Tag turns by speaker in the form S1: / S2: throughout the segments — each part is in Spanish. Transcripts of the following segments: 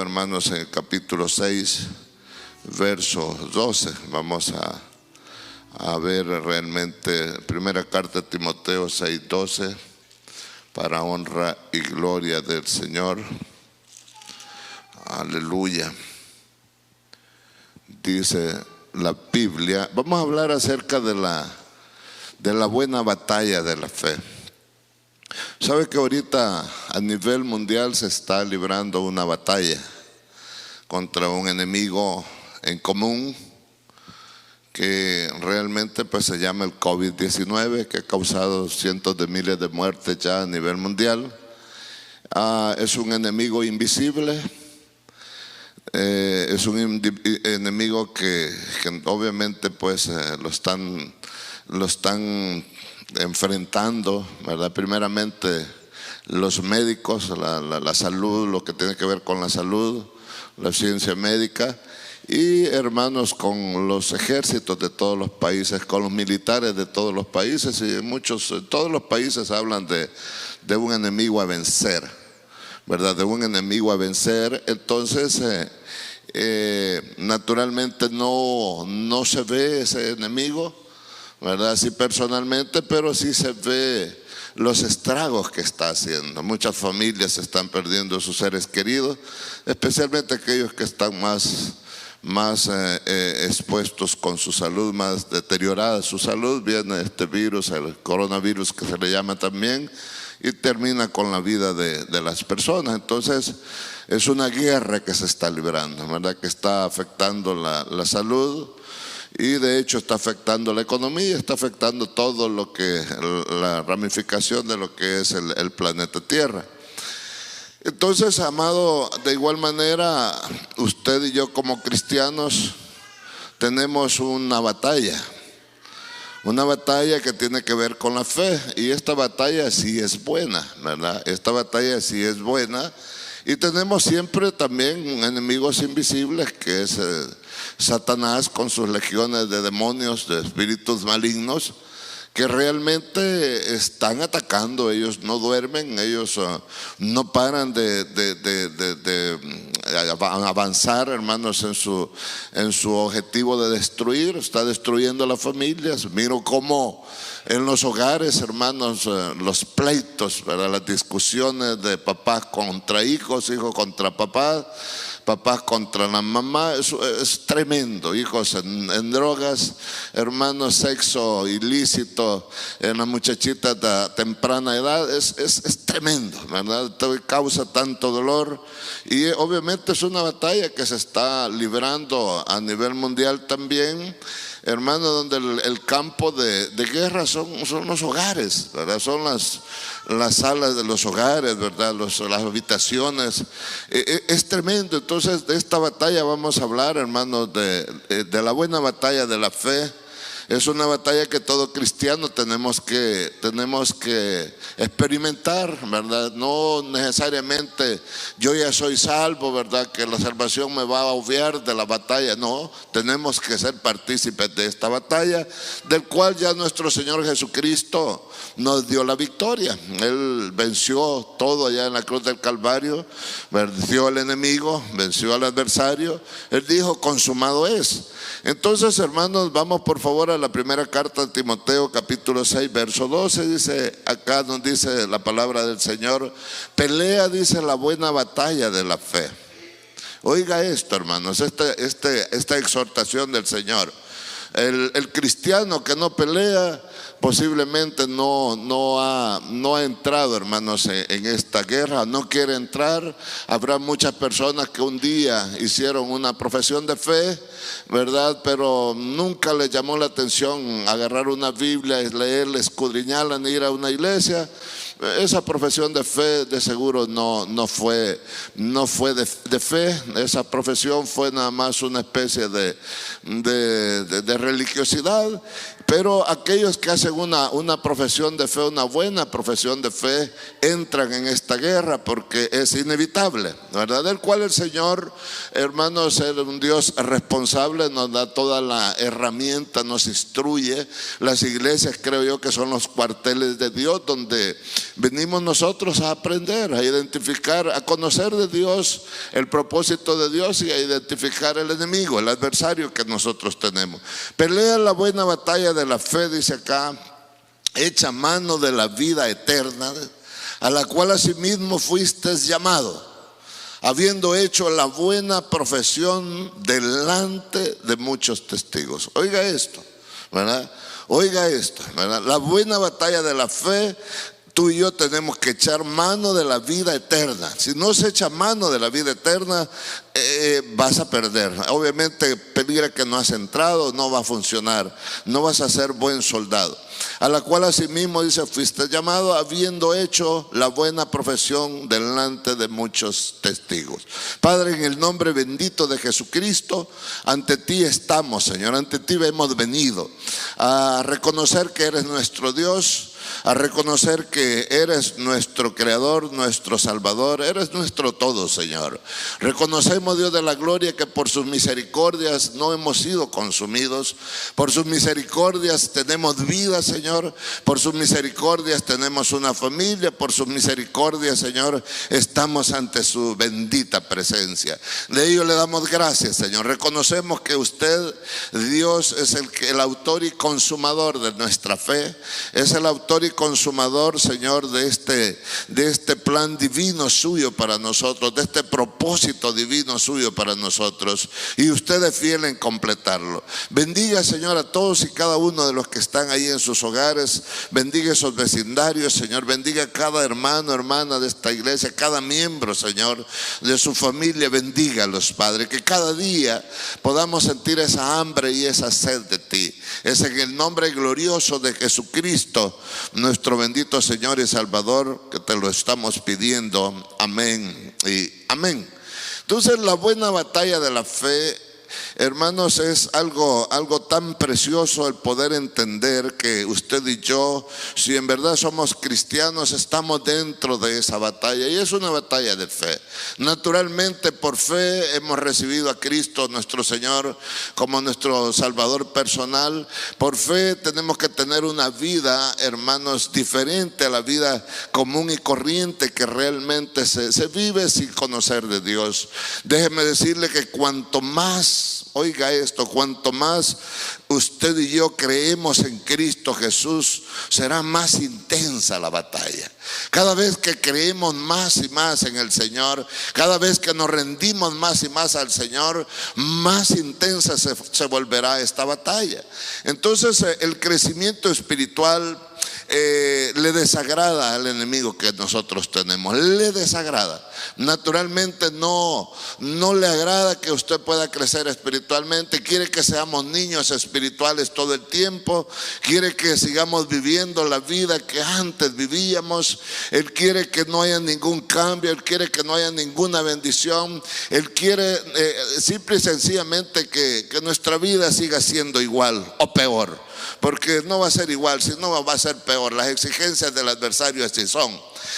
S1: hermanos, en el capítulo 6, verso 12. Vamos a ver realmente primera carta de Timoteo 6:12, para honra y gloria del Señor. Aleluya. Dice la Biblia, vamos a hablar acerca de la buena batalla de la fe. Sabe que ahorita a nivel mundial se está librando una batalla contra un enemigo en común que realmente pues se llama el COVID-19, que ha causado cientos de miles de muertes ya a nivel mundial. Es un enemigo invisible, es un enemigo que obviamente pues lo están enfrentando, ¿verdad? Primeramente los médicos, la salud, lo que tiene que ver con la salud, la ciencia médica, y hermanos, con los ejércitos de todos los países, con los militares de todos los países, y todos los países hablan de un enemigo a vencer, ¿verdad? De un enemigo a vencer. Entonces naturalmente no se ve ese enemigo, ¿verdad? Sí, personalmente, pero sí se ve los estragos que está haciendo. Muchas familias están perdiendo sus seres queridos, especialmente aquellos que están más expuestos con su salud, más deteriorada su salud. Viene este virus, el coronavirus que se le llama también, y termina con la vida de las personas. Entonces es una guerra que se está librando, ¿verdad? Que está afectando la salud, y de hecho está afectando la economía, está afectando todo lo que, la ramificación de lo que es el planeta Tierra. Entonces, amado, de igual manera, usted y yo como cristianos tenemos una batalla que tiene que ver con la fe, y esta batalla sí es buena, ¿verdad? Esta batalla sí es buena. Y tenemos siempre también enemigos invisibles, que es Satanás con sus legiones de demonios, de espíritus malignos, que realmente están atacando. Ellos no duermen, ellos no paran de avanzar, hermanos, en su objetivo de destruir. Está destruyendo las familias. Miro cómo en los hogares, hermanos, los pleitos, ¿verdad? Las discusiones de papás contra hijos, hijos contra papás, papás contra la mamá, es tremendo. Hijos en drogas, hermanos, sexo ilícito en las muchachitas de temprana edad, es tremendo, ¿verdad? Causa tanto dolor, y obviamente es una batalla que se está librando a nivel mundial también, hermano, donde el campo de guerra son los hogares, ¿verdad? Son las salas de los hogares, ¿verdad? Las habitaciones. Es tremendo. Entonces, de esta batalla vamos a hablar, hermanos, de la buena batalla de la fe. Es una batalla que todo cristiano tenemos que experimentar, ¿verdad? No necesariamente yo ya soy salvo, ¿verdad? Que la salvación me va a obviar de la batalla. No, tenemos que ser partícipes de esta batalla, del cual ya nuestro Señor Jesucristo nos dio la victoria. Él venció todo allá en la cruz del Calvario, venció al enemigo, venció al adversario. Él dijo: consumado es. Entonces, hermanos, vamos por favor a la primera carta de Timoteo, capítulo 6, verso 12. Dice, acá nos dice la palabra del Señor: pelea, dice, la buena batalla de la fe. Oiga esto, hermanos, esta exhortación del Señor. El cristiano que no pelea posiblemente no ha entrado, hermanos, en esta guerra, no quiere entrar. Habrá muchas personas que un día hicieron una profesión de fe, ¿verdad? Pero nunca les llamó la atención agarrar una Biblia, leer, escudriñarla, ni ir a una iglesia. Esa profesión de fe de seguro no fue de fe. Esa profesión fue nada más una especie de religiosidad. Pero aquellos que hacen una profesión de fe, una buena profesión de fe, entran en esta guerra porque es inevitable, ¿verdad? Del cual el Señor, hermanos, es un Dios responsable, nos da toda la herramienta, nos instruye. Las iglesias, creo yo, que son los cuarteles de Dios, donde venimos nosotros a aprender, a identificar, a conocer de Dios el propósito de Dios y a identificar el enemigo, el adversario que nosotros tenemos. Pelea la buena batalla de la fe, dice acá, echa mano de la vida eterna, a la cual asimismo fuiste llamado, habiendo hecho la buena profesión delante de muchos testigos. Oiga esto, ¿verdad? Oiga esto, ¿verdad? La buena batalla de la fe. Tú y yo tenemos que echar mano de la vida eterna. Si no se echa mano de la vida eterna, vas a perder. Obviamente peligra que no has entrado, no va a funcionar, no vas a ser buen soldado. A la cual asimismo dice, fuiste llamado habiendo hecho la buena profesión delante de muchos testigos. Padre, en el nombre bendito de Jesucristo, ante ti estamos, Señor, ante ti hemos venido a reconocer que eres nuestro Dios, a reconocer que eres nuestro creador, nuestro salvador, eres nuestro todo, Señor. Reconocemos, Dios de la gloria, que por sus misericordias no hemos sido consumidos, por sus misericordias tenemos vida, Señor, por sus misericordias tenemos una familia, por sus misericordias, Señor, estamos ante su bendita presencia. De ello le damos gracias, Señor. Reconocemos que usted, Dios, es el autor y consumador de nuestra fe, es el autor y consumador, Señor, de este plan divino suyo para nosotros, de este propósito divino suyo para nosotros, y usted es fiel en completarlo. Bendiga, Señor, a todos y cada uno de los que están ahí en sus hogares. Bendiga esos vecindarios, Señor. Bendiga a cada hermano, hermana de esta iglesia, cada miembro, Señor, de su familia. Bendígalos, Padre, que cada día podamos sentir esa hambre y esa sed de ti. Es en el nombre glorioso de Jesucristo, nuestro bendito Señor y Salvador, que te lo estamos pidiendo. Amén y amén. Entonces, la buena batalla de la fe, hermanos, es algo tan precioso el poder entender que usted y yo, si en verdad somos cristianos, estamos dentro de esa batalla, y es una batalla de fe. Naturalmente, por fe hemos recibido a Cristo nuestro Señor como nuestro Salvador personal. Por fe tenemos que tener una vida, hermanos, diferente a la vida común y corriente que realmente se vive sin conocer de Dios. Déjeme decirle que cuanto más, oiga esto, cuanto más usted y yo creemos en Cristo Jesús, será más intensa la batalla. Cada vez que creemos más y más en el Señor, cada vez que nos rendimos más y más al Señor, más intensa se volverá esta batalla. Entonces, el crecimiento espiritual le desagrada al enemigo que nosotros tenemos, le desagrada. Naturalmente no le agrada que usted pueda crecer espiritualmente. Quiere que seamos niños espirituales todo el tiempo, quiere que sigamos viviendo la vida que antes vivíamos. Él quiere que no haya ningún cambio, Él quiere que no haya ninguna bendición. Él quiere simple y sencillamente que nuestra vida siga siendo igual o peor, porque no va a ser igual, sino va a ser peor. Las exigencias del adversario así son.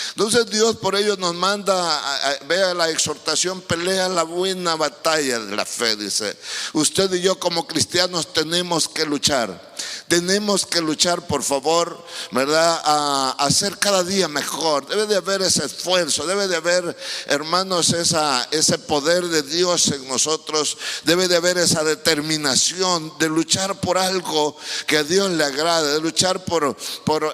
S1: Entonces Dios por ello nos manda, vea la exhortación, pelea la buena batalla de la fe, dice. Usted y yo como cristianos tenemos que luchar. Tenemos que luchar, por favor, ¿verdad? A ser cada día mejor. Debe de haber ese esfuerzo, debe de haber, hermanos, ese poder de Dios en nosotros. Debe de haber esa determinación de luchar por algo que a Dios le agrade, de luchar por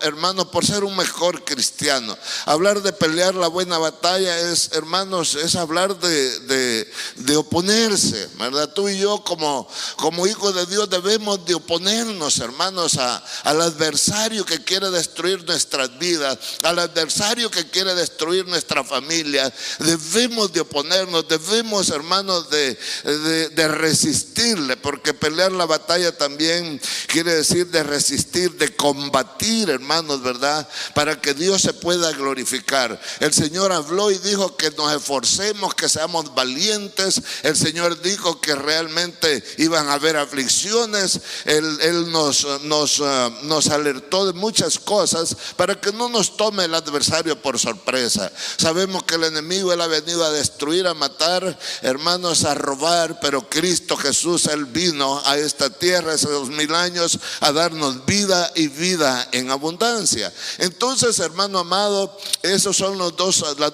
S1: hermanos, por ser un mejor cristiano. Hablar de pelear la buena batalla es, hermanos, es hablar de oponerse, ¿verdad? Tú y yo como hijos de Dios debemos de oponernos, hermanos, al adversario que quiere destruir nuestras vidas, al adversario que quiere destruir nuestra familia. Debemos de oponernos, debemos, hermanos, de resistirle, porque pelear la batalla también quiere decir de resistir, de combatir, hermanos, ¿verdad? Para que Dios se pueda glorificar. El Señor habló y dijo que nos esforcemos, que seamos valientes, ocasiones el Señor dijo que realmente iban a haber aflicciones. Él nos alertó de muchas cosas para que no nos tome el adversario por sorpresa. Sabemos que el enemigo, él ha venido a destruir, a matar, hermanos, a robar, pero Cristo Jesús, él vino a esta tierra hace 2000 años a darnos vida y vida en abundancia. Entonces, hermano amado, esos son las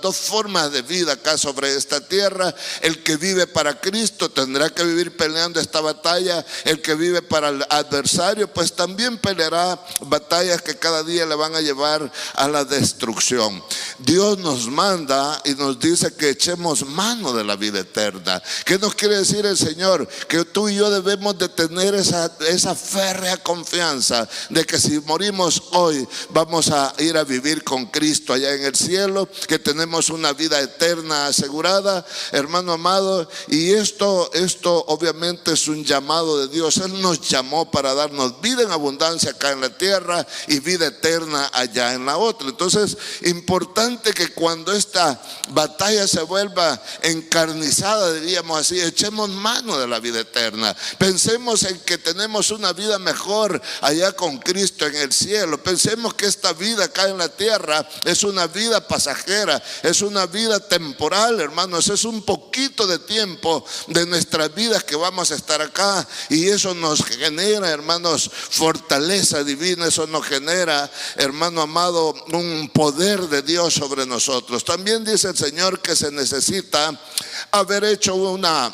S1: dos formas de vida acá sobre esta tierra. El que vive para Cristo tendrá que vivir peleando esta batalla. El que vive para el adversario, pues también peleará batallas que cada día le van a llevar a la destrucción. Dios nos manda y nos dice que echemos mano de la vida eterna. ¿Qué nos quiere decir el Señor? Que tú y yo debemos de tener esa férrea confianza de que si morimos hoy vamos a ir a vivir con Cristo allá en el cielo, que tenemos una vida eterna asegurada, hermano amado. Y esto obviamente es un llamado de Dios. Él nos llamó para darnos vida en abundancia acá en la tierra y vida eterna allá en la otra. Entonces, importante que cuando esta batalla se vuelva encarnizada, diríamos así, echemos mano de la vida eterna. Pensemos en que tenemos una vida mejor allá con Cristo en el cielo. Pensemos que esta vida acá en la tierra es una vida pasajera, es una vida temporal, hermanos. Es un poquito de tiempo de nuestras vidas que vamos a estar acá, y eso nos genera, hermanos, fortaleza divina. Eso nos genera, hermano amado, un poder de Dios sobre nosotros. También dice el Señor que se necesita haber hecho una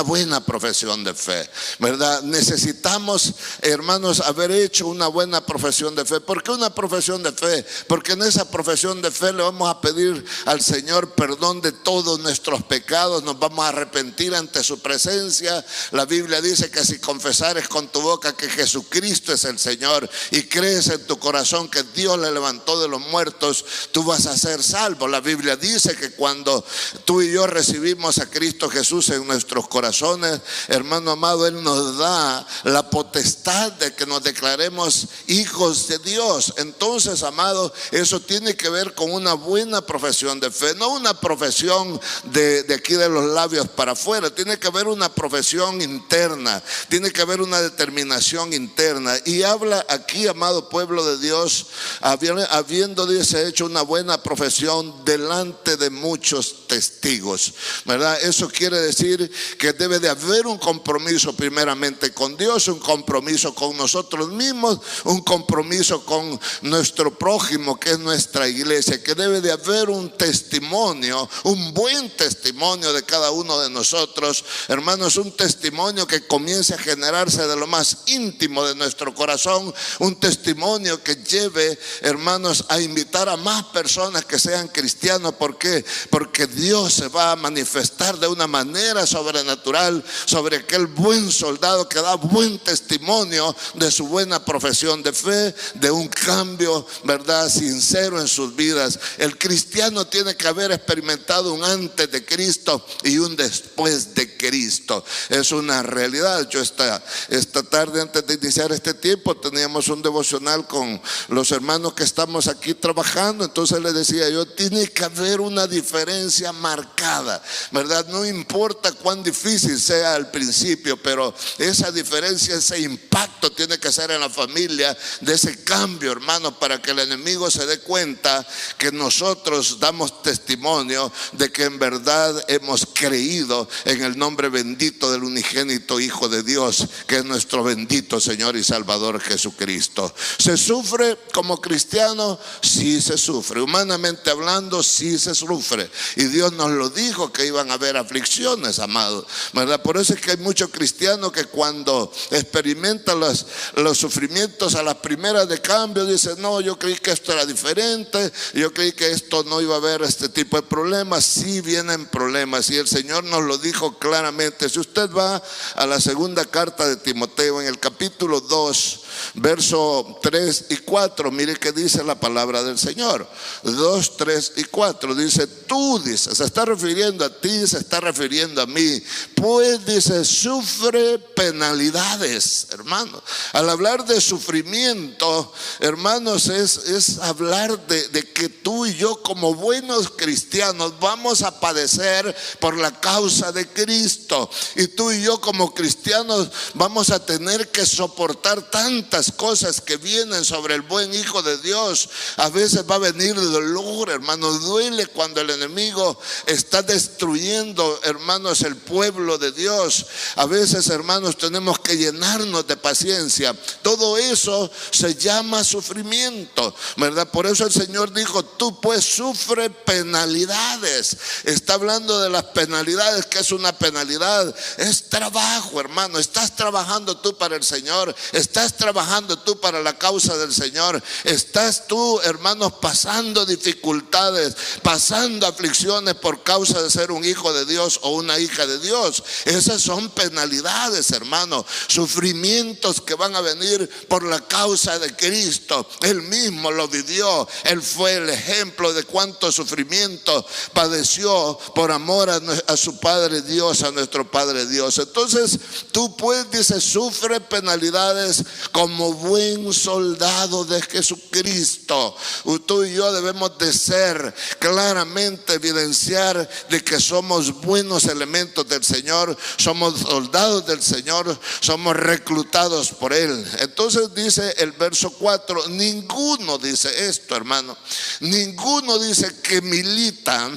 S1: buena profesión de fe, ¿verdad? Necesitamos, hermanos, haber hecho una buena profesión de fe. ¿Por qué una profesión de fe? Porque en esa profesión de fe le vamos a pedir al Señor perdón de todos nuestros pecados, nos vamos a arrepentir ante su presencia. La Biblia dice que si confesares con tu boca que Jesucristo es el Señor y crees en tu corazón que Dios le levantó de los muertos, tú vas a ser salvo. La Biblia dice que cuando tú y yo recibimos a Cristo Jesús en nuestros corazones, hermano amado, Él nos da la potestad de que nos declaremos hijos de Dios. Entonces, amado, eso tiene que ver con una buena profesión de fe, no una profesión de aquí de los labios para afuera. Tiene que haber una profesión interna, tiene que haber una determinación interna. Y habla aquí, amado pueblo de Dios, habiendo, dice, hecho una buena profesión delante de muchos testigos, ¿verdad? Eso quiere decir que debe de haber un compromiso primeramente con Dios, un compromiso con nosotros mismos, un compromiso con nuestro prójimo, que es nuestra iglesia, que debe de haber un testimonio, un buen testimonio de cada uno de nosotros, hermanos, un testimonio que comience a generarse de lo más íntimo de nuestro corazón, un testimonio que lleve, hermanos, a invitar a más personas que sean cristianos. ¿Por qué? Porque Dios se va a manifestar de una manera sobrenatural sobre aquel buen soldado que da buen testimonio de su buena profesión de fe, de un cambio, ¿verdad?, sincero en sus vidas. El cristiano tiene que haber experimentado un antes de Cristo y un después de Cristo. Es una realidad. Yo esta tarde, antes de iniciar este tiempo, teníamos un devocional con los hermanos que estamos aquí trabajando. Entonces les decía yo, tiene que haber una diferencia marcada, ¿verdad? No importa cuán difícil sea al principio, pero esa diferencia, ese impacto tiene que ser en la familia de ese cambio, hermano, para que el enemigo se dé cuenta que nosotros damos testimonio de que en verdad hemos creído en el nombre bendito del unigénito Hijo de Dios, que es nuestro bendito Señor y Salvador Jesucristo. ¿Se sufre como cristiano? Sí se sufre. Humanamente hablando, sí se sufre. Y Dios nos lo dijo que iban a haber aflicciones, amado, ¿verdad? Por eso es que hay muchos cristianos que cuando experimentan los sufrimientos a las primeras de cambio dicen: no, yo creí que esto era diferente, yo creí que esto no iba a haber este tipo de problemas. Sí vienen problemas, y el Señor nos lo dijo claramente. Si usted va a la segunda carta de Timoteo, en el capítulo 2, verso 3 y 4, mire que dice la palabra del Señor. 2, 3 y 4 dice: tú, dice, se está refiriendo a ti, se está refiriendo a mí, pues dice, sufre penalidades, hermano. Al hablar de sufrimiento, hermanos, es hablar de que tú y yo, como buenos cristianos, vamos a padecer por la causa de Cristo. Y tú y yo, como cristianos, vamos a tener que soportar tantas cosas que vienen sobre el buen Hijo de Dios. A veces va a venir dolor, hermano. Duele cuando el enemigo está destruyendo, hermanos, el pueblo de Dios. A veces, hermanos, tenemos que llenarnos de paciencia. Todo eso se llama sufrimiento, ¿verdad? Por eso el Señor dijo: tú pues sufre penalidades. Está hablando de las penalidades. ¿Qué es una penalidad? Es trabajo, hermano. Estás trabajando tú para el Señor, estás trabajando tú para la causa del Señor, estás tú, hermanos, pasando dificultades, pasando aflicciones por causa de ser un hijo de Dios o una hija de Dios. Esas son penalidades, hermano, sufrimientos que van a venir por la causa de Cristo. Él mismo lo vivió. Él fue el ejemplo de cuánto sufrimiento padeció por amor a su Padre Dios, a nuestro Padre Dios. Entonces tú pues, dice, sufre penalidades como buen soldado de Jesucristo. Tú y yo debemos de ser claramente, evidenciar de que somos buenos elementos del Señor, somos soldados del Señor, somos reclutados por Él. Entonces dice el verso 4, ninguno, dice esto, hermano, ninguno, dice, que milita,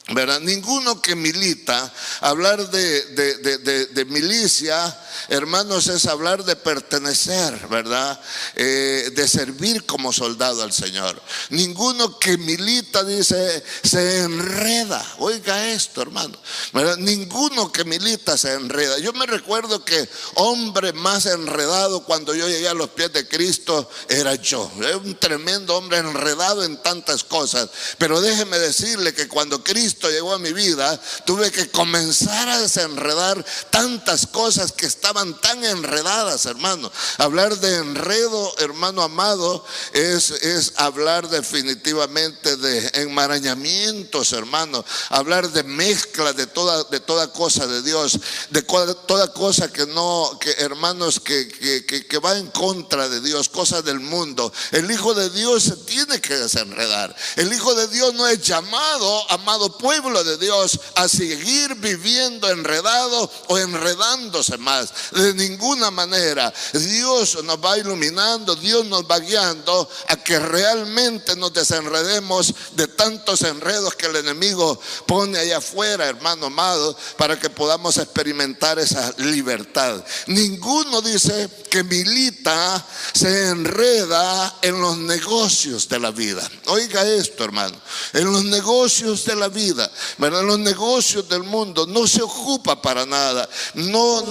S1: ¿verdad? Ninguno que milita. Hablar de milicia, hermanos, es hablar de pertenecer, ¿verdad? De servir como soldado al Señor. Ninguno que milita, dice, se enreda. Oiga esto, hermano, ¿verdad? Ninguno que milita se enreda. Yo me recuerdo que hombre más enredado cuando yo llegué a los pies de Cristo era yo. Era un tremendo hombre enredado en tantas cosas. Pero déjeme decirle que cuando Cristo llegó a mi vida, tuve que comenzar a desenredar tantas cosas que estaban tan enredadas, hermano. Hablar de enredo, hermano amado, es hablar definitivamente de enmarañamientos, hermano. Hablar de mezcla de toda cosa de Dios, de toda cosa que no, que hermanos, que va en contra de Dios, cosas del mundo. El Hijo de Dios se tiene que desenredar. El Hijo de Dios no es llamado, amado pueblo de Dios, a seguir viviendo enredado o enredándose más. De ninguna manera. Dios nos va iluminando, Dios nos va guiando a que realmente nos desenredemos de tantos enredos que el enemigo pone allá afuera, hermano amado, para que podamos experimentar esa libertad. Ninguno, dice, que milita se enreda en los negocios de la vida. Oiga esto, hermano, en los negocios de la vida, ¿verdad? En los negocios del mundo no se ocupa para nada, no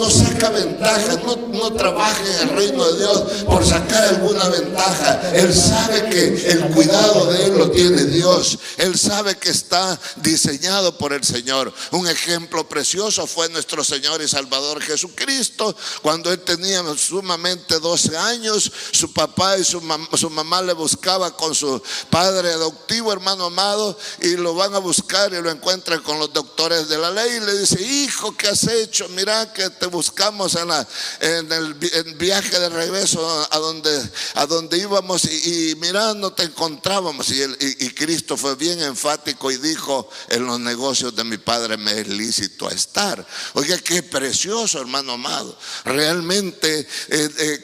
S1: saca ventaja, no trabaja en el reino de Dios por sacar alguna ventaja. Él sabe que el cuidado de él lo tiene Dios. Él sabe que está diseñado por el Señor. Un ejemplo precioso fue nuestro Señor y Salvador Jesucristo. Cuando él tenía sumamente 12 años, su papá y su mamá le buscaba con su padre adoptivo, hermano amado, y lo van a buscar y lo encuentran con los doctores de la ley y le dice: hijo, ¿qué has hecho? Mira que te buscamos en el viaje de regreso a donde íbamos y mira, no te encontrábamos. Y Cristo fue bien enfático y dijo: en los negocios de mi Padre me es lícito estar. Oiga, qué precioso, hermano amado, realmente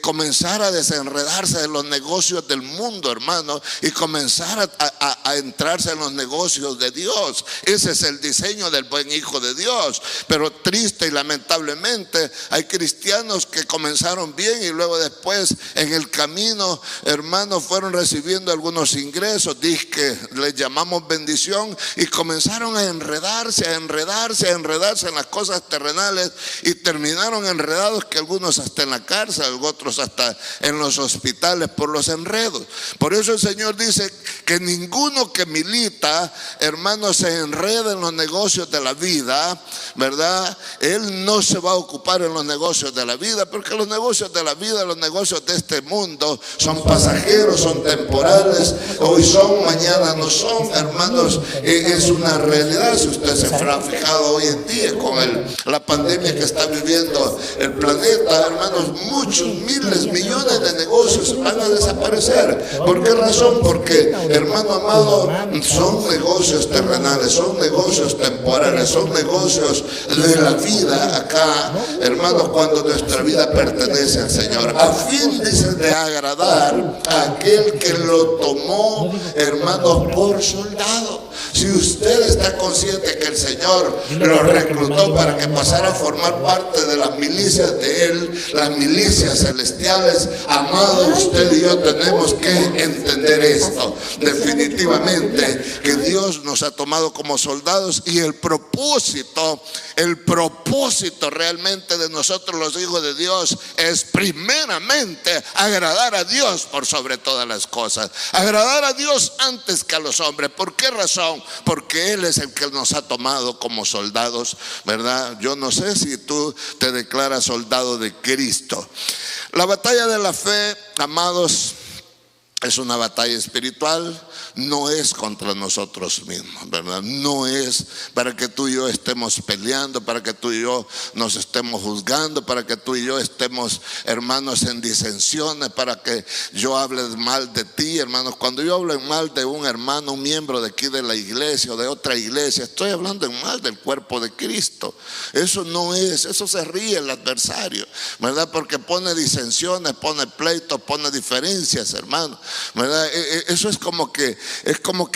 S1: comenzar a desenredarse de los negocios del mundo, hermano, y comenzar a entrarse en los negocios de Dios. Ese es el diseño del buen Hijo de Dios. Pero triste y lamentablemente hay cristianos que comenzaron bien y luego después en el camino, hermanos, fueron recibiendo algunos ingresos, que les llamamos bendición, y comenzaron a enredarse en las cosas terrenales y terminaron enredados, que algunos hasta en la cárcel, otros hasta en los hospitales por los enredos. Por eso el Señor dice que ninguno que milita, hermanos, se enreda en los negocios de la vida, ¿verdad? Él no se va a ocupar ocupar en los negocios de la vida, porque los negocios de la vida, los negocios de este mundo son pasajeros, son temporales, hoy son, mañana no son, hermanos. Es una realidad. Si usted se ha fijado hoy en día con la pandemia que está viviendo el planeta, hermanos, muchos, miles, millones de negocios van a desaparecer. ¿Por qué razón? Porque, hermano amado, son negocios terrenales, son negocios temporales, son negocios de la vida acá, hermanos, cuando nuestra vida pertenece al Señor, a fin, dice, de agradar a aquel que lo tomó, hermanos, por soldado. Si usted está consciente que el Señor lo reclutó para que pasara a formar parte de las milicias de Él, las milicias celestiales, amado, usted y yo tenemos que entender esto. Definitivamente que Dios nos ha tomado como soldados, y el propósito realmente de nosotros los hijos de Dios es primeramente agradar a Dios por sobre todas las cosas, agradar a Dios antes que a los hombres. ¿Por qué razón? Porque Él es el que nos ha tomado como soldados, ¿verdad? Yo no sé si tú te declaras soldado de Cristo. La batalla de la fe, amados, es una batalla espiritual, no es contra nosotros mismos, ¿verdad? No es para que tú y yo estemos peleando, para que tú y yo nos estemos juzgando, para que tú y yo estemos, hermanos, en disensiones, para que yo hable mal de ti, hermanos. Cuando yo hablo en mal de un hermano, un miembro de aquí de la iglesia o de otra iglesia, estoy hablando en mal del cuerpo de Cristo. Eso no es, eso se ríe el adversario, ¿verdad? Porque pone disensiones, pone pleitos, pone diferencias, hermanos, ¿verdad? Eso es como que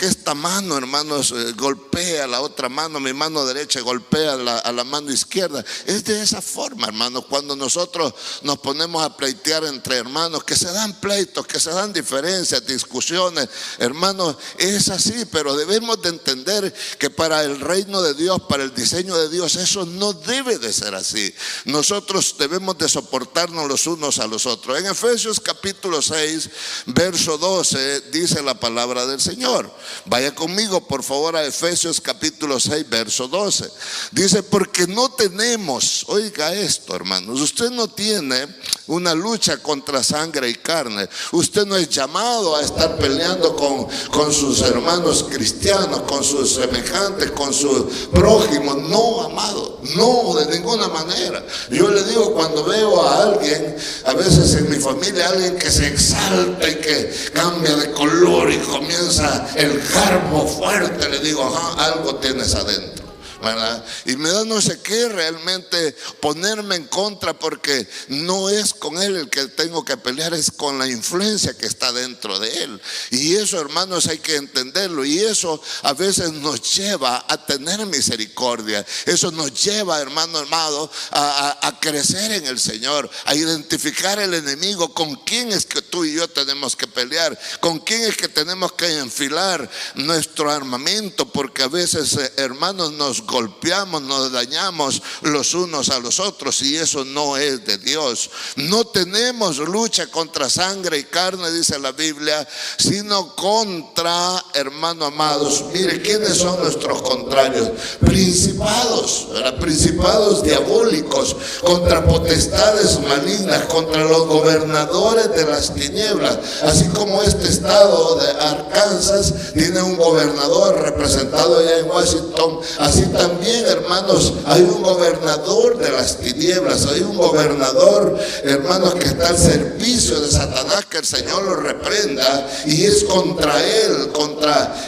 S1: esta mano, hermanos, golpea a la otra mano, mi mano derecha golpea a la mano izquierda. Es de esa forma, hermanos, cuando nosotros nos ponemos a pleitear entre hermanos, que se dan pleitos, que se dan diferencias, discusiones, hermanos, es así. Pero debemos de entender que para el reino de Dios, para el diseño de Dios, eso no debe de ser así. Nosotros debemos de soportarnos los unos a los otros. En Efesios capítulo 6, verso 12, dice la palabra del Señor. Vaya conmigo, por favor, a Efesios capítulo 6, verso 12. Dice: porque no tenemos, oiga esto, hermanos, usted no tiene una lucha contra sangre y carne. Usted no es llamado a estar peleando con sus hermanos cristianos, con sus semejantes, con sus prójimos. No, amado, no, de ninguna manera. Yo le digo, cuando veo a alguien, a veces en mi familia, alguien que se exalta y que cambia de color y comienza el garbo fuerte, le digo, ajá, algo tienes adentro, ¿verdad? Y me da no sé qué realmente ponerme en contra, porque no es con él el que tengo que pelear, es con la influencia que está dentro de él. Y eso, hermanos, hay que entenderlo. Y eso a veces nos lleva a tener misericordia. Eso nos lleva, hermano amado, a crecer en el Señor, a identificar el enemigo, con quién es que tú y yo tenemos que pelear, con quién es que tenemos que enfilar nuestro armamento, porque a veces, hermanos, nos golpeamos, nos dañamos los unos a los otros, y eso no es de Dios. No tenemos lucha contra sangre y carne, dice la Biblia, sino contra, hermano amados, mire, ¿quiénes son nuestros contrarios? Principados, ¿verdad? Principados diabólicos, contra potestades malignas, contra los gobernadores de las tinieblas. Así como este estado de Arkansas tiene un gobernador representado allá en Washington, así también, hermanos, hay un gobernador de las tinieblas, hay un gobernador, hermanos, que está al servicio de Satanás, que el Señor lo reprenda, y es contra él,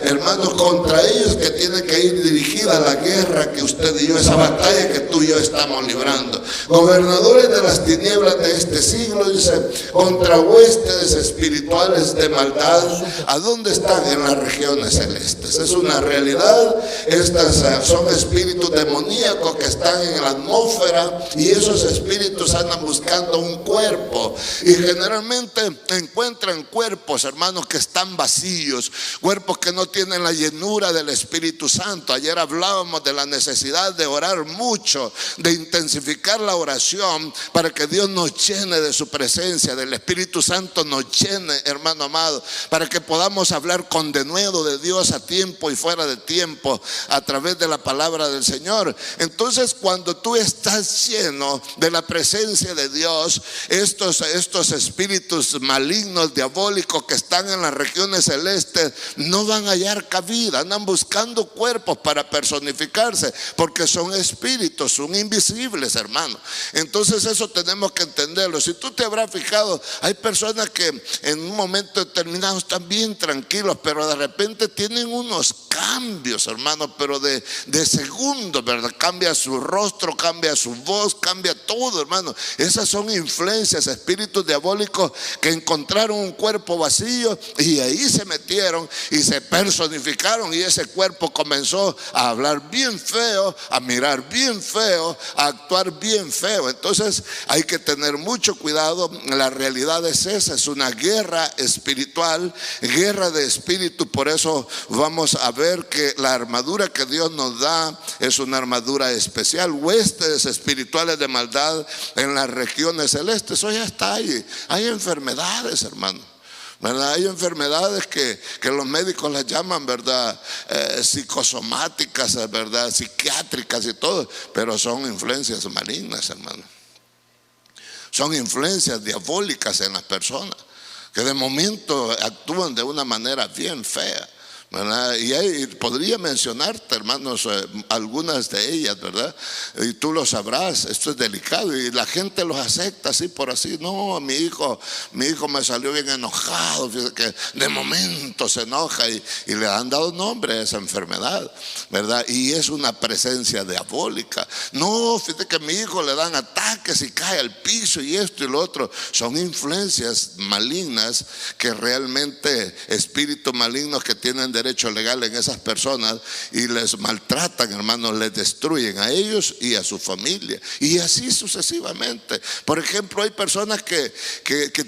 S1: hermanos, contra ellos que tiene que ir dirigida la guerra que usted y yo, esa batalla que tú y yo estamos librando. Gobernadores de las tinieblas de este siglo, dice, contra huestes espirituales de maldad. ¿A dónde están? En las regiones celestes. Es una realidad. Estas son espíritus demoníacos que están en la atmósfera, y esos espíritus andan buscando un cuerpo, y generalmente encuentran cuerpos, hermanos, que están vacíos, cuerpos que no tienen la llenura del Espíritu Santo. Ayer hablábamos de la necesidad de orar mucho, de intensificar la oración para que Dios nos llene de su presencia, del Espíritu Santo nos llene, hermano amado, para que podamos hablar con denuedo de Dios a tiempo y fuera de tiempo, a través de la palabra palabra del Señor. Entonces, cuando tú estás lleno de la presencia de Dios, estos espíritus malignos, diabólicos que están en las regiones celestes no van a hallar cabida. Andan buscando cuerpos para personificarse, porque son espíritus, son invisibles, hermano. Entonces eso tenemos que entenderlo. Si tú te habrás fijado, hay personas que en un momento determinado están bien tranquilos, pero de repente tienen unos cambios, hermano, pero de segundos, ¿verdad? Cambia su rostro, cambia su voz, cambia todo, hermano. Esas son influencias, espíritus diabólicos que encontraron un cuerpo vacío y ahí se metieron y se personificaron, y ese cuerpo comenzó a hablar bien feo, a mirar bien feo, a actuar bien feo. Entonces hay que tener mucho cuidado. La realidad es esa, es una guerra espiritual, guerra de espíritu. Por eso vamos a ver que la armadura que Dios nos da es una armadura especial. Huestes espirituales de maldad en las regiones celestes, eso ya está ahí. Hay enfermedades, hermano, ¿verdad? Hay enfermedades que los médicos las llaman, ¿verdad? Psicosomáticas, ¿verdad? Psiquiátricas y todo, pero son influencias malignas, hermano. Son influencias diabólicas en las personas que de momento actúan de una manera bien fea, ¿verdad? Y podría mencionarte, hermanos, algunas de ellas, ¿verdad? Y tú lo sabrás. Esto es delicado y la gente los acepta así por así. No, mi hijo me salió bien enojado, fíjate que de momento se enoja y le han dado nombre a esa enfermedad, ¿verdad? Y es una presencia diabólica. No, fíjate que a mi hijo le dan ataques y cae al piso y esto y lo otro. Son influencias malignas que realmente, espíritus malignos que tienen derecho legal en esas personas y les maltratan, hermanos, les destruyen a ellos y a su familia, y así sucesivamente. Por ejemplo, hay personas que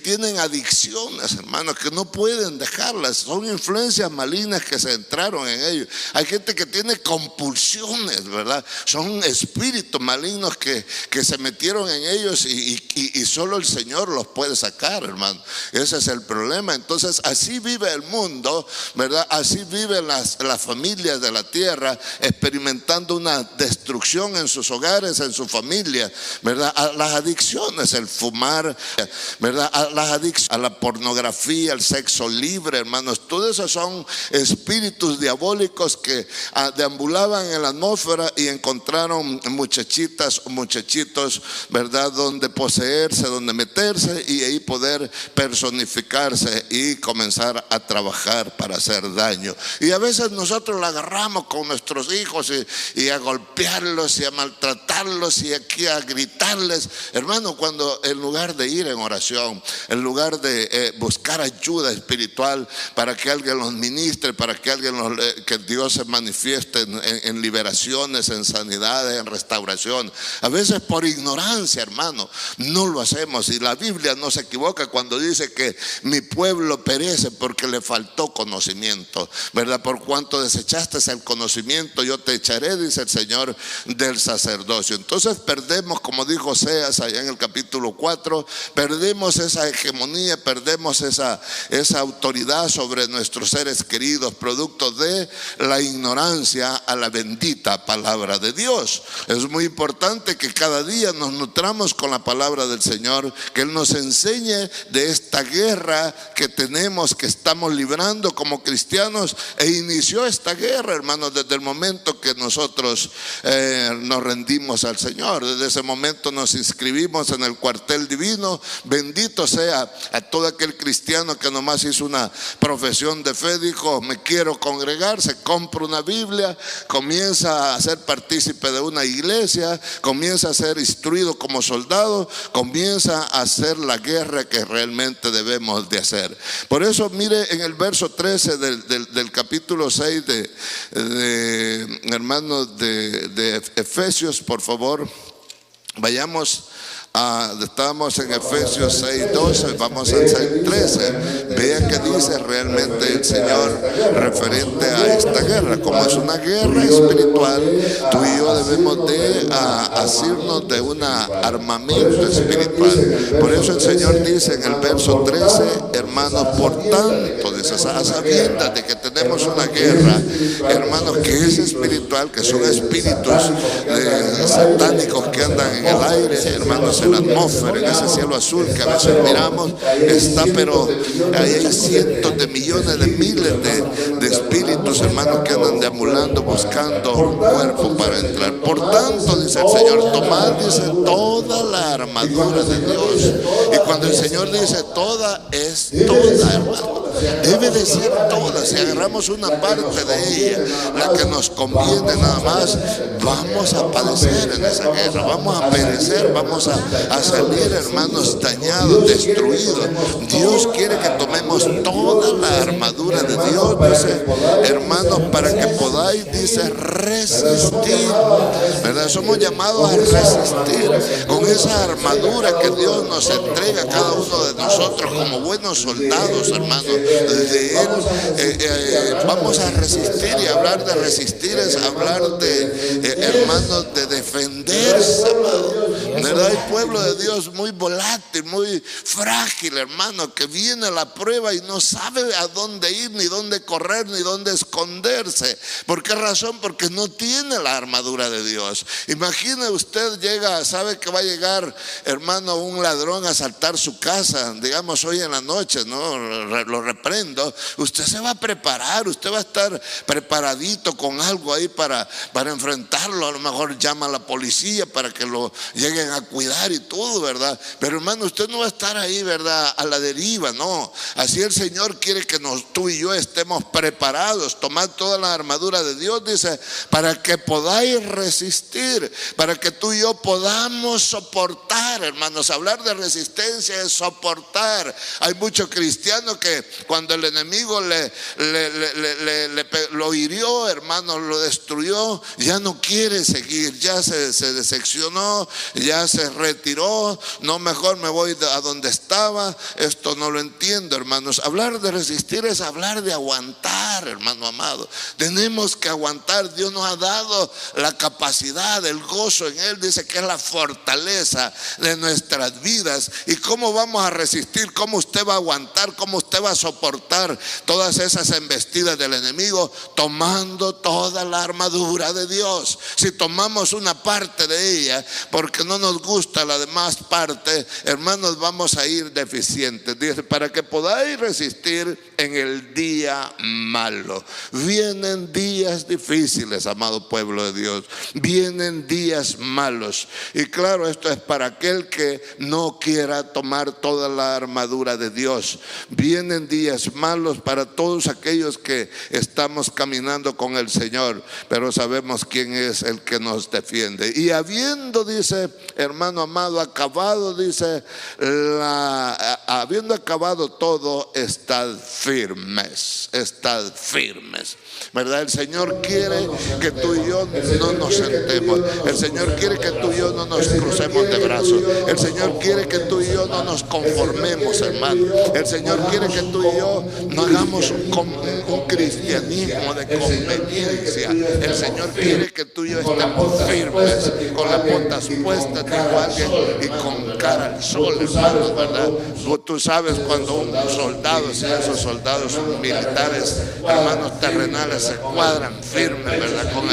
S1: tienen adicciones, hermanos, que no pueden dejarlas. Son influencias malignas que se entraron en ellos. Hay gente que tiene compulsiones, ¿verdad? Son espíritus malignos que se metieron en ellos y solo el Señor los puede sacar, hermano. Ese es el problema. Entonces así vive el mundo, ¿verdad? Así viven las familias de la tierra, experimentando una destrucción en sus hogares, en su familia, ¿verdad? A las adicciones, el fumar, ¿verdad? A las adicciones, a la pornografía, al sexo libre, hermanos. Todos esos son espíritus diabólicos que deambulaban en la atmósfera y encontraron muchachitas o muchachitos, ¿verdad? Donde poseerse, donde meterse y ahí poder personificarse y comenzar a trabajar para hacer daño. Y a veces nosotros la agarramos con nuestros hijos y a golpearlos y a maltratarlos y aquí a gritarles, hermano, cuando en lugar de ir en oración, en lugar de buscar ayuda espiritual para que alguien los ministre, para que que Dios se manifieste en liberaciones, en sanidades, en restauración, a veces por ignorancia, hermano, no lo hacemos. Y la Biblia no se equivoca cuando dice que mi pueblo perece porque le faltó conocimiento, ¿verdad? Por cuanto desechaste el conocimiento, yo te echaré, dice el Señor, del sacerdocio. Entonces perdemos, como dijo Oseas allá en el capítulo 4, perdemos esa hegemonía, perdemos esa autoridad sobre nuestros seres queridos, producto de la ignorancia a la bendita palabra de Dios. Es muy importante que cada día nos nutramos con la palabra del Señor, que Él nos enseñe de esta guerra que tenemos, que estamos librando como cristianos. E inició esta guerra, hermanos, desde el momento que nosotros nos rendimos al Señor. Desde ese momento nos inscribimos en el cuartel divino. Bendito sea a todo aquel cristiano que nomás hizo una profesión de fe, dijo: me quiero congregar, se compra una Biblia, comienza a ser partícipe de una iglesia, comienza a ser instruido como soldado, comienza a hacer la guerra que realmente debemos de hacer. Por eso mire en el verso 13 del capítulo 6 hermanos de Efesios, por favor, vayamos Estábamos en Efesios 6:12, vamos al 6:13. Vean que dice realmente el Señor referente a esta guerra. Como es una guerra espiritual, tú y yo debemos de asirnos de un armamento espiritual. Por eso el Señor dice en el verso 13, hermanos, por tanto, dice, a sabiendas de que tenemos una guerra, hermanos, que es espiritual, que son espíritus satánicos que andan en el aire, hermanos, en la atmósfera, en ese cielo azul que a veces miramos, está, pero ahí hay cientos de millones de miles de espíritus, hermanos, que andan deambulando buscando un cuerpo para entrar. Por tanto, dice el Señor, tomad, dice, toda la armadura de Dios. Y cuando el Señor dice toda, es toda, hermano. Debe de ser toda. Si agarramos una parte de ella, la que nos conviene nada más, vamos a padecer en esa guerra, vamos a perecer, vamos a salir, hermanos, dañados, destruidos. Dios quiere que tomemos toda la armadura de Dios, dice, hermanos, para que podáis, dice, resistir, ¿verdad? Somos llamados a resistir con esa armadura que Dios nos entrega a cada uno de nosotros como buenos soldados, hermanos. De Él vamos a resistir, y hablar de resistir es hablar de, hermanos, de defenderse, hermano. ¿Verdad? Hay pueblo de Dios muy volátil, muy frágil, hermano, que viene la prueba y no sabe a dónde ir, ni dónde correr, ni dónde esconderse. ¿Por qué razón? Porque no tiene la armadura de Dios. Imagine usted, sabe que va a llegar, hermano, un ladrón a asaltar su casa, digamos hoy en la noche, ¿no? Lo reprendo. Usted se va a preparar, usted va a estar preparadito con algo ahí para enfrentarlo. A lo mejor llama a la policía para que lo lleguen a cuidar y todo, ¿verdad? Pero hermano, usted no va a estar ahí, ¿verdad?, a la deriva, no. Así el Señor quiere que tú y yo estemos preparados. Tomad toda la armadura de Dios, dice, para que podáis resistir, para que tú y yo podamos soportar, hermanos. Hablar de resistencia es soportar. Hay muchos cristianos que cuando el enemigo lo hirió, hermanos, lo destruyó, ya no quiere seguir, ya se decepcionó, ya se retiró. No, mejor me voy a donde estaba. Esto no lo entiendo, hermanos. Hablar de resistir es hablar de aguantar, hermano amado. Tenemos que aguantar. Dios nos ha dado la capacidad, el gozo en Él. Dice que es la fortaleza de nuestras vidas. ¿Y cómo vamos a resistir? ¿Cómo usted va a aguantar? ¿Cómo usted va a soportar todas esas embestidas del enemigo? Tomando toda la armadura de Dios. Si tomamos una parte de ella porque no nos gusta la demás parte, hermanos, vamos a ir deficientes. Dice, para que podáis resistir en el día malo. Vienen días difíciles, amado pueblo de Dios. Vienen días malos. Y claro, esto es para aquel que no quiera tomar toda la armadura de Dios. Vienen días malos para todos aquellos que estamos caminando con el Señor, pero sabemos quién es el que nos defiende. Y habiendo, dice, hermano amado, acabado, dice, habiendo acabado todo, estad firmes, ¿verdad? El Señor quiere que tú y yo no nos sentemos. El Señor quiere que tú y yo no nos crucemos de brazos. El Señor quiere que tú y yo no nos conformemos, hermano. El Señor quiere que tú y yo no hagamos un cristianismo de conveniencia. El Señor quiere que tú y yo estemos firmes, con las botas puestas, dijo alguien, y con cara al sol, hermano, ¿verdad? Tú sabes cuando un soldado, si esos soldados militares, hermanos, terrenales, se cuadran firmes, ¿verdad? Con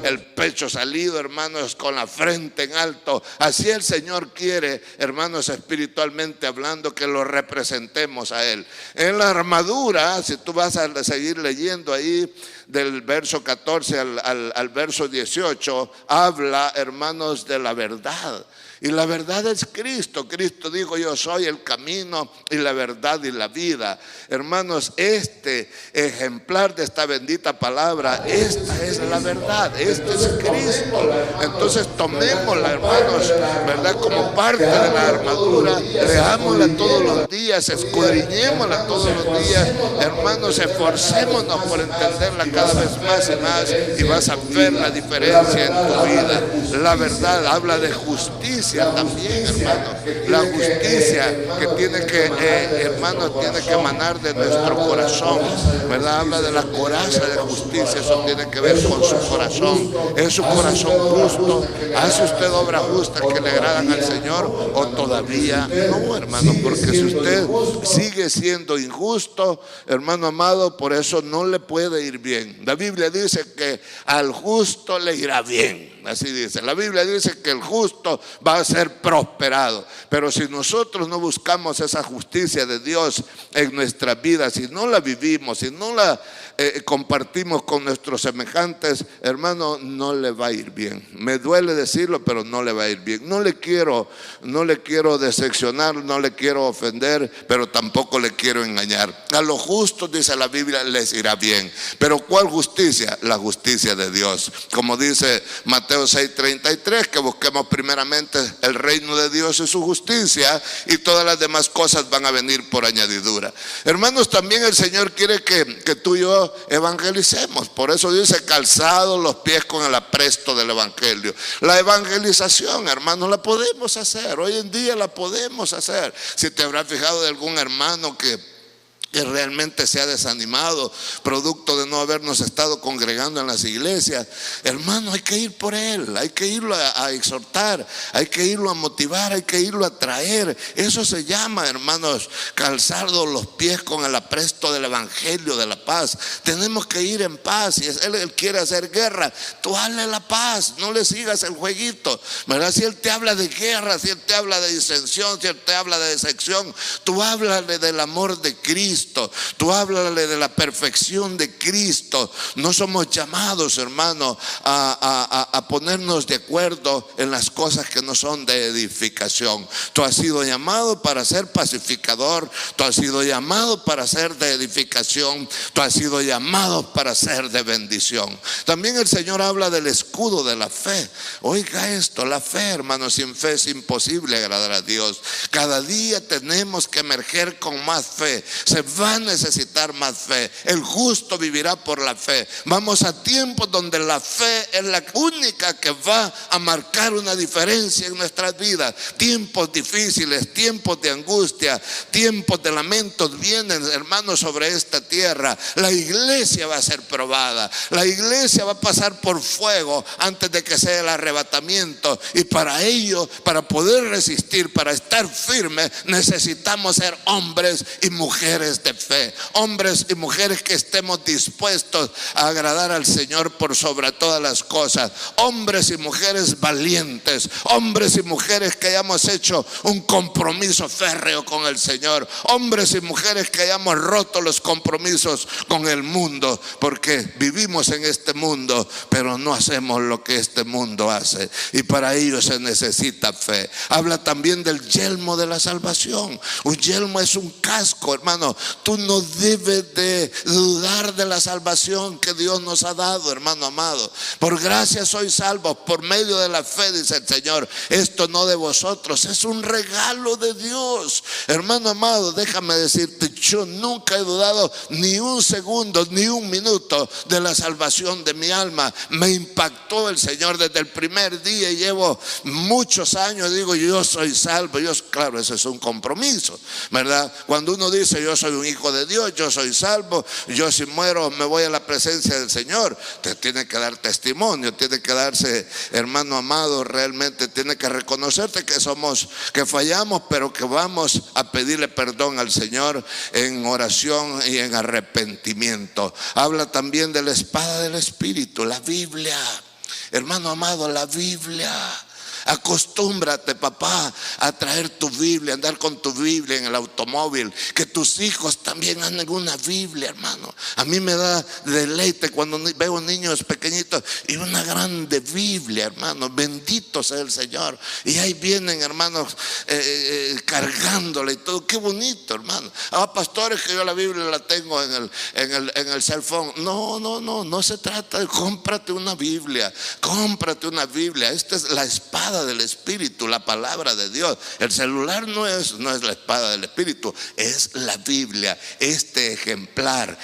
S1: el pecho salido, hermanos, con la frente en alto. Así el Señor quiere, hermanos, espiritualmente hablando, que lo representemos a Él. En la armadura, si tú vas a seguir leyendo ahí del verso 14 al verso 18, habla, hermanos, de la verdad. Y la verdad es Cristo. Cristo dijo: yo soy el camino, camino y la verdad y la vida. Hermanos, este ejemplar de esta bendita palabra, esta es la verdad, este es Cristo. Entonces tomémosla, hermanos, ¿verdad? Como parte de la armadura, leámosla todos los días, escudriñémosla todos los días, hermanos, esforcémonos por entenderla cada vez más y más, y vas a ver la diferencia en tu vida. La verdad habla de justicia también, hermano. La justicia que tiene que, hermanos, tiene que emanar de nuestro corazón, ¿verdad? Habla de la coraza de justicia, eso tiene que ver con su corazón. ¿Es su corazón justo? ¿Hace usted obras justas que le agradan al Señor o todavía no, hermano? Porque si usted sigue siendo injusto, hermano amado, por eso no le puede ir bien. La Biblia dice que al justo le irá bien. Así dice, la Biblia dice que el justo va a ser prosperado. Pero si nosotros no buscamos esa justicia de Dios en nuestras vidas, si no la vivimos, si no la compartimos con nuestros semejantes, hermano, no le va a ir bien. Me duele decirlo, pero no le va a ir bien. No le quiero decepcionar, no le quiero ofender, pero tampoco le quiero engañar. A los justos, dice la Biblia, les irá bien. Pero ¿cuál justicia? La justicia de Dios. Como dice Mateo 6:33, que busquemos primeramente el reino de Dios y su justicia, y todas las demás cosas van a venir por añadidura. Hermanos, también el Señor quiere que tú y yo evangelicemos. Por eso dice, calzados los pies con el apresto del evangelio. La evangelización, hermanos, la podemos hacer. Hoy en día la podemos hacer. Si te habrás fijado de algún hermano que realmente se ha desanimado producto de no habernos estado congregando en las iglesias, hermano, hay que ir por él, hay que irlo a exhortar, hay que irlo a motivar, hay que irlo a traer. Eso se llama, hermanos, calzados los pies con el apresto del evangelio de la paz. Tenemos que ir en paz. Si él quiere hacer guerra, tú hazle la paz, no le sigas el jueguito, ¿verdad? Si él te habla de guerra, si él te habla de disensión, si él te habla de decepción, tú háblale del amor de Cristo. Tú háblale de la perfección de Cristo. No somos llamados, hermano, a ponernos de acuerdo en las cosas que no son de edificación. Tú has sido llamado para ser pacificador, tú has sido llamado para ser de edificación, tú has sido llamado para ser de bendición. También el Señor habla del escudo de la fe. Oiga esto, la fe, hermano, sin fe es imposible agradar a Dios. Cada día tenemos que emerger con más fe. Se va a necesitar más fe. El justo vivirá por la fe. Vamos a tiempos donde la fe es la única que va a marcar una diferencia en nuestras vidas. Tiempos difíciles, tiempos de angustia, tiempos de lamentos vienen, hermanos, sobre esta tierra. La iglesia va a ser probada. La iglesia va a pasar por fuego antes de que sea el arrebatamiento. Y para ello, para poder resistir, para estar firmes, necesitamos ser hombres y mujeres de fe, hombres y mujeres que estemos dispuestos a agradar al Señor por sobre todas las cosas, hombres y mujeres valientes, hombres y mujeres que hayamos hecho un compromiso férreo con el Señor, hombres y mujeres que hayamos roto los compromisos con el mundo, porque vivimos en este mundo, pero no hacemos lo que este mundo hace, y para ello se necesita fe. Habla también del yelmo de la salvación. Un yelmo es un casco, hermano. Tú no debes de dudar de la salvación que Dios nos ha dado, hermano amado. Por gracia sois salvos por medio de la fe, dice el Señor. Esto no de vosotros, es un regalo de Dios. Hermano amado, déjame decirte, yo nunca he dudado ni un segundo, ni un minuto de la salvación de mi alma. Me impactó el Señor desde el primer día y llevo muchos años. Digo, yo soy salvo. Claro, ese es un compromiso, ¿verdad? Cuando uno dice, yo soy un hijo de Dios, yo soy salvo, yo si muero me voy a la presencia del Señor, te tiene que dar testimonio, tiene que darse, hermano amado, realmente tiene que reconocerte que fallamos, pero que vamos a pedirle perdón al Señor en oración y en arrepentimiento. Habla también de la espada del Espíritu, la Biblia. Hermano amado, la Biblia. Acostúmbrate, papá, a traer tu Biblia, andar con tu Biblia en el automóvil. Que tus hijos también anden una Biblia, hermano. A mí me da deleite cuando veo niños pequeñitos y una grande Biblia, hermano. Bendito sea el Señor. Y ahí vienen, hermanos, cargándola y todo. Qué bonito, hermano. Pastores, que yo la Biblia la tengo en el cell phone. No se trata de cómprate una Biblia. Cómprate una Biblia. Esta es la espada del Espíritu, la palabra de Dios. El celular no es la espada del Espíritu, es la Biblia. Este ejemplar.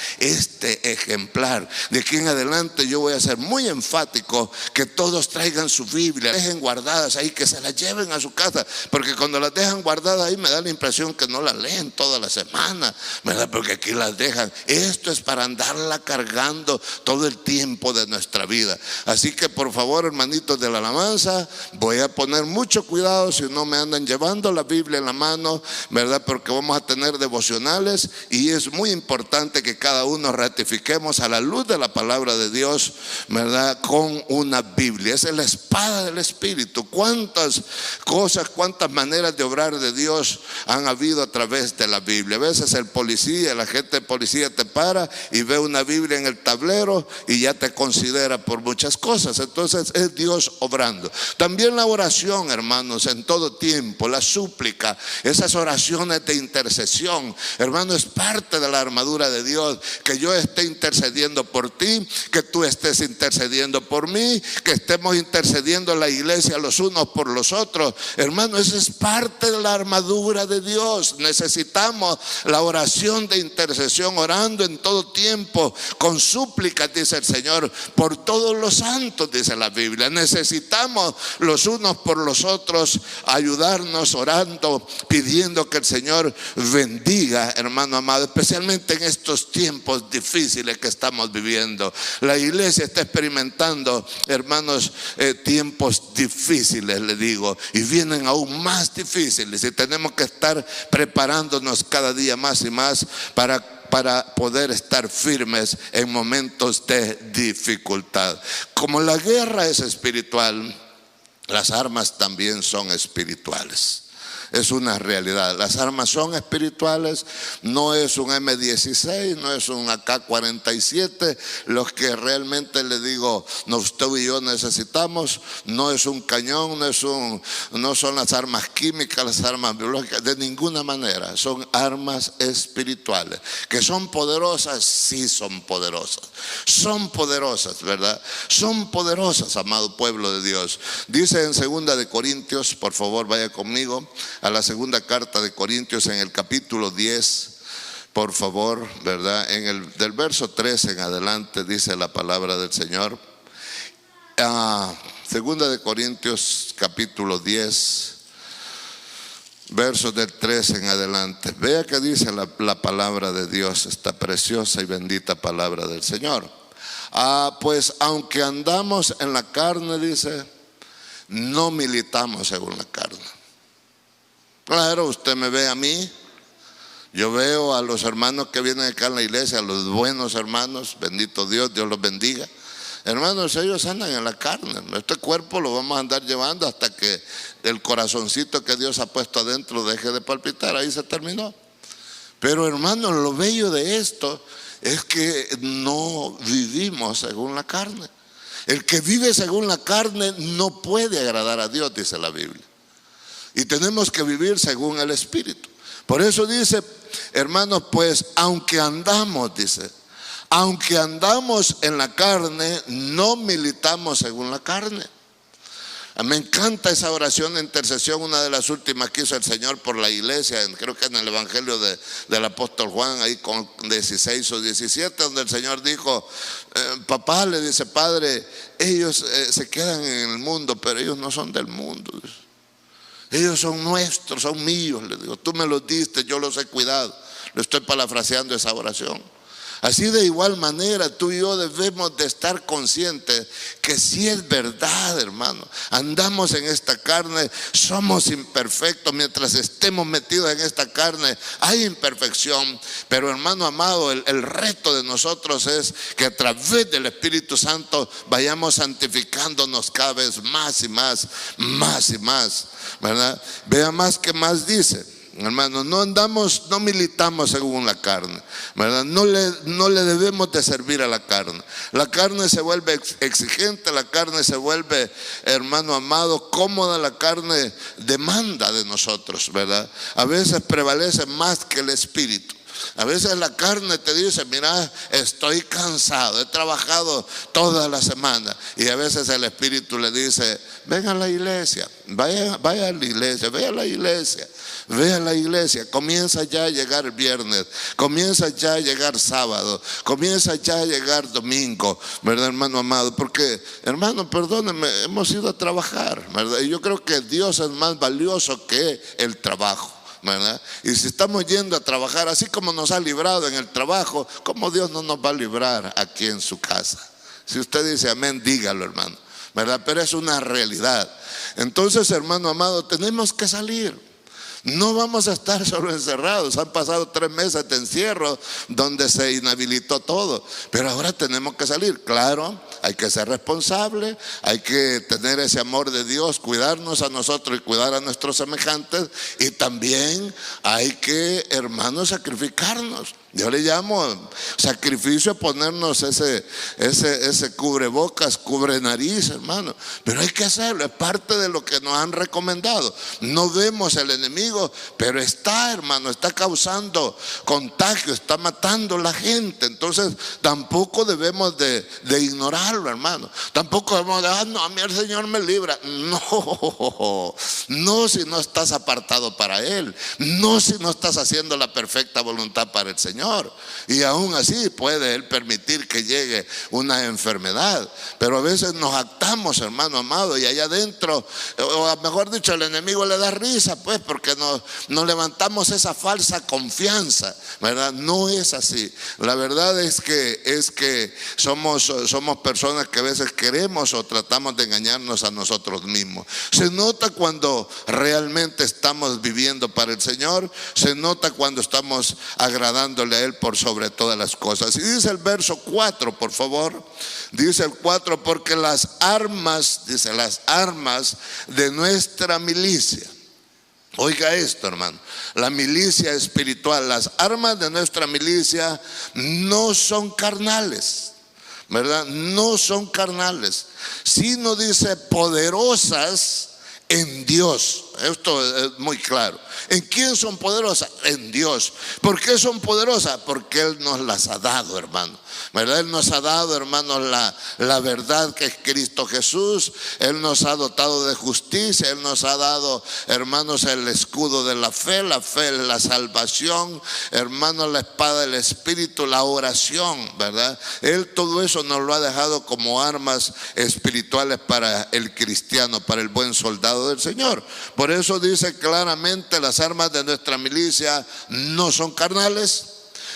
S1: De aquí en adelante yo voy a ser muy enfático que todos traigan su Biblia, dejen guardadas ahí, que se las lleven a su casa, porque cuando las dejan guardadas ahí me da la impresión que no las leen toda la semana, ¿verdad? Porque aquí las dejan. Esto es para andarla cargando todo el tiempo de nuestra vida. Así que por favor, hermanitos de la alabanza, voy a poner mucho cuidado si no me andan llevando la Biblia en la mano, ¿verdad? Porque vamos a tener devocionales y es muy importante que cada uno ratifiquemos a la luz de la palabra de Dios, ¿verdad? Con una Biblia. Esa es la espada del Espíritu. Cuántas cosas, cuántas maneras de obrar de Dios han habido a través de la Biblia. A veces el agente de policía te para y ve una Biblia en el tablero y ya te considera por muchas cosas. Entonces es Dios obrando. También la oración, hermanos, en todo tiempo, la súplica, esas oraciones de intercesión, hermano, es parte de la armadura de Dios. Que yo esté intercediendo por ti, que tú estés intercediendo por mí, que estemos intercediendo la iglesia los unos por los otros, hermano, eso es parte de la armadura de Dios. Necesitamos la oración de intercesión, orando en todo tiempo, con súplicas, dice el Señor, por todos los santos, dice la Biblia. Necesitamos los unos por los otros ayudarnos orando, pidiendo que el Señor bendiga, hermano amado, especialmente en estos tiempos difíciles que estamos viviendo. La iglesia está experimentando, hermanos, tiempos difíciles, le digo, y vienen aún más difíciles, y tenemos que estar preparándonos cada día más y más para poder estar firmes en momentos de dificultad. Como la guerra es espiritual, las armas también son espirituales. Es una realidad. Las armas son espirituales. No es un M16, no es un AK-47. Lo que realmente le digo, usted y yo necesitamos, no es un cañón, no son las armas químicas, las armas biológicas, de ninguna manera. Son armas espirituales. Que son poderosas, sí son poderosas. Son poderosas, ¿verdad? Son poderosas, amado pueblo de Dios. Dice en 2 de Corintios, por favor vaya conmigo a la segunda carta de Corintios, en el capítulo 10, por favor, ¿verdad? Del verso 13 en adelante dice la palabra del Señor. Segunda de Corintios, capítulo 10, versos del 13 en adelante. Vea que dice la palabra de Dios, esta preciosa y bendita palabra del Señor. Pues aunque andamos en la carne, dice, no militamos según la carne. Claro, usted me ve a mí, yo veo a los hermanos que vienen acá en la iglesia, a los buenos hermanos, bendito Dios, Dios los bendiga. Hermanos, ellos andan en la carne. Este cuerpo lo vamos a andar llevando hasta que el corazoncito que Dios ha puesto adentro deje de palpitar. Ahí se terminó. Pero hermanos, lo bello de esto es que no vivimos según la carne. El que vive según la carne no puede agradar a Dios, dice la Biblia. Y tenemos que vivir según el Espíritu. Por eso dice, hermanos, pues aunque andamos, dice, aunque andamos en la carne, no militamos según la carne. Me encanta esa oración de intercesión, una de las últimas que hizo el Señor por la iglesia, creo que en el Evangelio del apóstol Juan, ahí con 16 o 17, donde el Señor dijo, papá, le dice, Padre, ellos se quedan en el mundo, pero ellos no son del mundo. Ellos son nuestros, son míos, le digo, tú me los diste, yo los he cuidado. Le estoy parafraseando esa oración. Así de igual manera tú y yo debemos de estar conscientes que si es verdad, hermano, andamos en esta carne, somos imperfectos. Mientras estemos metidos en esta carne hay imperfección, pero hermano amado, el reto de nosotros es que a través del Espíritu Santo vayamos santificándonos cada vez más y más, más y más, ¿verdad? Vea más que más dice. Hermano, no militamos según la carne, ¿verdad? No le debemos de servir a la carne. La carne se vuelve exigente, la carne se vuelve, hermano amado, cómoda, la carne demanda de nosotros, ¿verdad? A veces prevalece más que el espíritu. A veces la carne te dice: mira, estoy cansado, he trabajado toda la semana. Y a veces el espíritu le dice: ven a la iglesia, vaya a la iglesia, ve a la iglesia, ve a la iglesia. Comienza ya a llegar el viernes, comienza ya a llegar sábado, comienza ya a llegar domingo, ¿verdad, hermano amado? Porque, hermano, perdónenme, hemos ido a trabajar, ¿verdad? Y yo creo que Dios es más valioso que el trabajo, ¿verdad? Y si estamos yendo a trabajar, así como nos ha librado en el trabajo, ¿cómo Dios no nos va a librar aquí en su casa? Si usted dice amén, dígalo, hermano, ¿verdad? Pero es una realidad. Entonces, hermano amado, tenemos que salir. No vamos a estar solo encerrados. Han pasado 3 meses de encierro donde se inhabilitó todo, pero ahora tenemos que salir. Claro, hay que ser responsable, hay que tener ese amor de Dios, cuidarnos a nosotros y cuidar a nuestros semejantes. Y también hay que, hermanos, sacrificarnos. Yo le llamo sacrificio ponernos ese cubrebocas, cubre nariz, hermano. Pero hay que hacerlo, es parte de lo que nos han recomendado. No vemos el enemigo, pero está, hermano, está causando contagio, está matando a la gente. Entonces tampoco debemos de ignorarlo, hermano. Tampoco debemos de, no, a mí el Señor me libra. No, si no estás apartado para Él. No, si no estás haciendo la perfecta voluntad para el Señor. Y aún así puede Él permitir que llegue una enfermedad. Pero a veces nos actamos, hermano amado, y allá adentro, o mejor dicho, el enemigo le da risa, pues, porque nos levantamos esa falsa confianza, ¿verdad? No es así. La verdad es que somos personas que a veces queremos o tratamos de engañarnos a nosotros mismos. Se nota cuando realmente estamos viviendo para el Señor, se nota cuando estamos agradándole a Él por sobre todas las cosas. Y dice el verso 4, por favor. Dice el 4: porque las armas, dice, las armas de nuestra milicia. Oiga esto, hermano, la milicia espiritual, las armas de nuestra milicia no son carnales, ¿verdad? No son carnales, sino, dice, poderosas en Dios. Esto es muy claro. ¿En quién son poderosas? En Dios. ¿Por qué son poderosas? Porque Él nos las ha dado, hermano, ¿verdad? Él nos ha dado, hermanos, la verdad que es Cristo Jesús. Él nos ha dotado de justicia. Él nos ha dado, hermanos, el escudo de la fe es la salvación, hermanos, la espada del Espíritu, la oración, ¿verdad? Él todo eso nos lo ha dejado como armas espirituales para el cristiano, para el buen soldado del Señor. Por eso dice claramente: las armas de nuestra milicia no son carnales,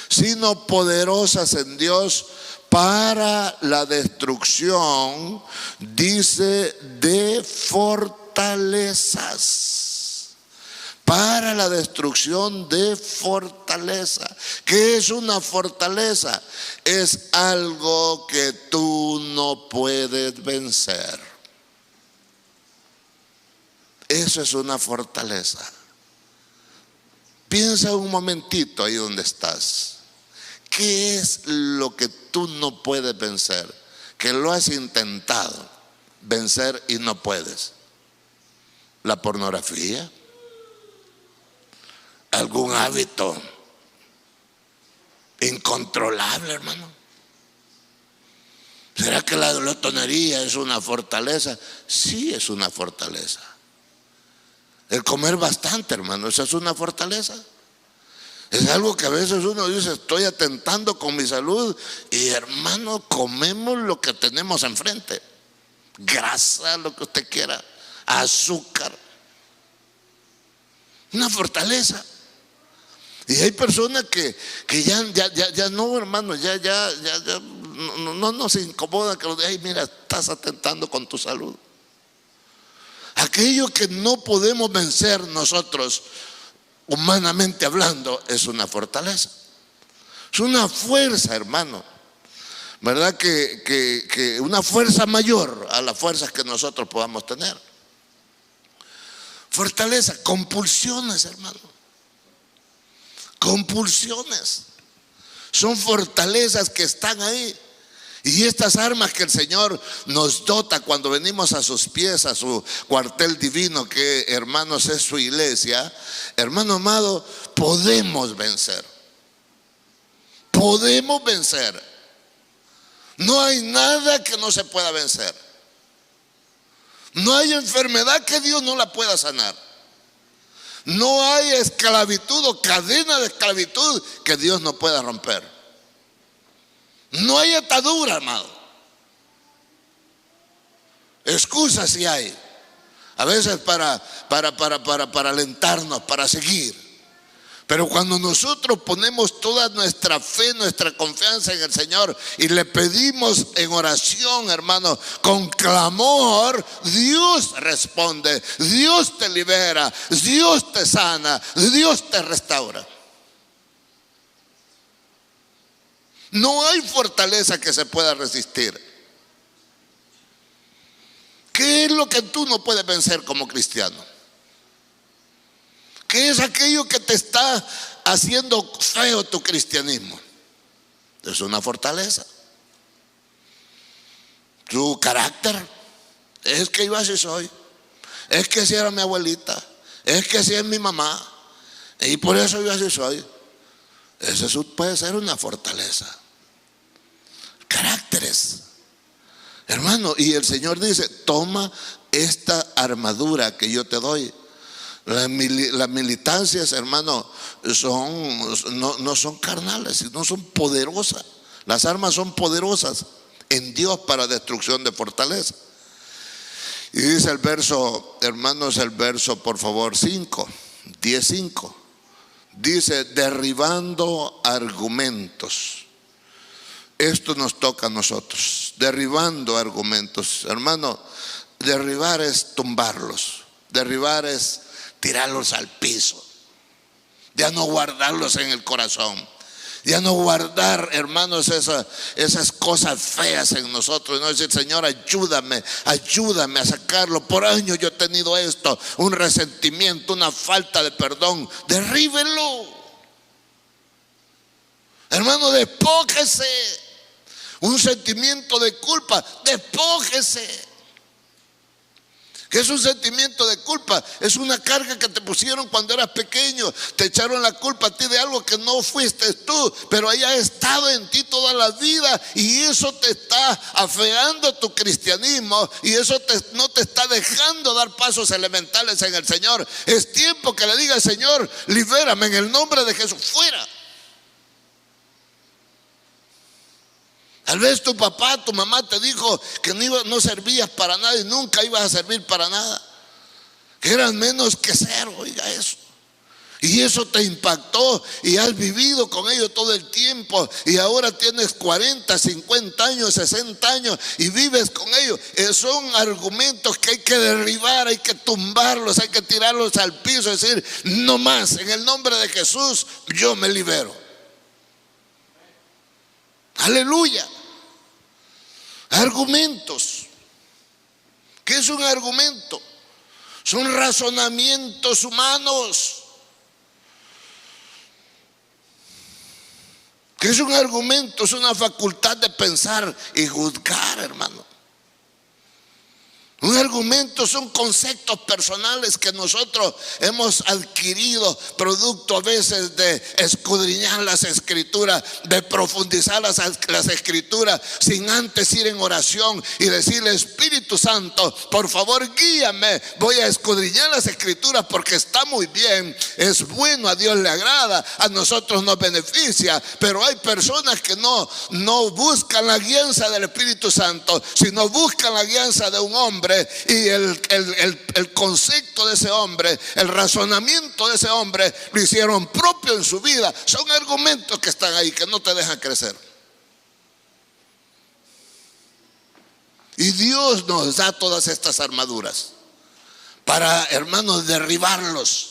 S1: sino poderosas en Dios para la destrucción, dice, de fortalezas. Para la destrucción de fortaleza. ¿Qué es una fortaleza? Es algo que tú no puedes vencer. Eso es una fortaleza. Piensa un momentito ahí donde estás. ¿Qué es lo que tú no puedes vencer? Que lo has intentado vencer y no puedes. La pornografía, algún hábito incontrolable, hermano. ¿Será que la glotonería es una fortaleza? Sí, es una fortaleza. El comer bastante, hermano, ¿eso es una fortaleza? Es algo que a veces uno dice: estoy atentando con mi salud, y hermano, comemos lo que tenemos enfrente. Grasa, lo que usted quiera, azúcar. Una fortaleza. Y hay personas que ya no, hermano, ya no se incomodan, que ay, mira, estás atentando con tu salud. Aquello que no podemos vencer nosotros, humanamente hablando, es una fortaleza. Es una fuerza, hermano. ¿Verdad? Que una fuerza mayor a las fuerzas que nosotros podamos tener. Fortaleza, compulsiones, hermano. Compulsiones. Son fortalezas que están ahí. Y estas armas que el Señor nos dota cuando venimos a sus pies, a su cuartel divino, que, hermanos, es su iglesia, hermano amado, podemos vencer. Podemos vencer. No hay nada que no se pueda vencer. No hay enfermedad que Dios no la pueda sanar. No hay esclavitud o cadena de esclavitud que Dios no pueda romper. No hay atadura, amado. Excusas sí hay. A veces para alentarnos, para seguir. Pero cuando nosotros ponemos toda nuestra fe, nuestra confianza en el Señor y le pedimos en oración, hermano, con clamor, Dios responde, Dios te libera, Dios te sana, Dios te restaura. No hay fortaleza que se pueda resistir. ¿Qué es lo que tú no puedes vencer como cristiano? ¿Qué es aquello que te está haciendo feo tu cristianismo? Es una fortaleza. Tu carácter. Es que yo así soy. Es que así era mi abuelita. Es que así es mi mamá. Y por eso yo así soy. Eso puede ser una fortaleza. Caracteres. Hermano, y el Señor dice, toma esta armadura que yo te doy. Las militancias, hermano, no son carnales, sino son poderosas. Las armas son poderosas en Dios para destrucción de fortaleza. Y dice el verso, hermanos, el verso, por favor, 10:5. Dice, derribando argumentos. Esto nos toca a nosotros, derribando argumentos. Hermano, derribar es tumbarlos. Derribar es tirarlos al piso. Ya no guardarlos en el corazón. Ya no guardar, hermanos, esas cosas feas en nosotros. No decir, Señor, ayúdame a sacarlo. Por años yo he tenido esto, un resentimiento, una falta de perdón. Derríbelo. Hermano, despójese. Un sentimiento de culpa, despójese. ¿Qué es un sentimiento de culpa? Es una carga que te pusieron cuando eras pequeño. Te echaron la culpa a ti de algo que no fuiste tú, pero ahí ha estado en ti toda la vida. Y eso te está afeando tu cristianismo. Y eso no te está dejando dar pasos elementales en el Señor. Es tiempo que le diga, Señor, libérame en el nombre de Jesús. Fuera. Tal vez tu papá, tu mamá te dijo que no servías para nada y nunca ibas a servir para nada. Que eras menos que cero, oiga eso. Y eso te impactó y has vivido con ello todo el tiempo. Y ahora tienes 40, 50 años, 60 años y vives con ellos. Son argumentos que hay que derribar, hay que tumbarlos, hay que tirarlos al piso. Es decir, no más, en el nombre de Jesús yo me libero. Aleluya. Argumentos. ¿Qué es un argumento? Son razonamientos humanos. ¿Qué es un argumento? Es una facultad de pensar y juzgar, hermano. Un argumento son conceptos personales que nosotros hemos adquirido producto a veces de escudriñar las escrituras, de profundizar las escrituras sin antes ir en oración y decirle, Espíritu Santo, por favor guíame, voy a escudriñar las escrituras porque está muy bien, es bueno, a Dios le agrada, a nosotros nos beneficia, pero hay personas que no buscan la guianza del Espíritu Santo, sino buscan la guianza de un hombre hombre y el concepto de ese hombre, el razonamiento de ese hombre lo hicieron propio en su vida. Son argumentos que están ahí, que no te dejan crecer. Y Dios nos da todas estas armaduras para, hermanos, derribarlos,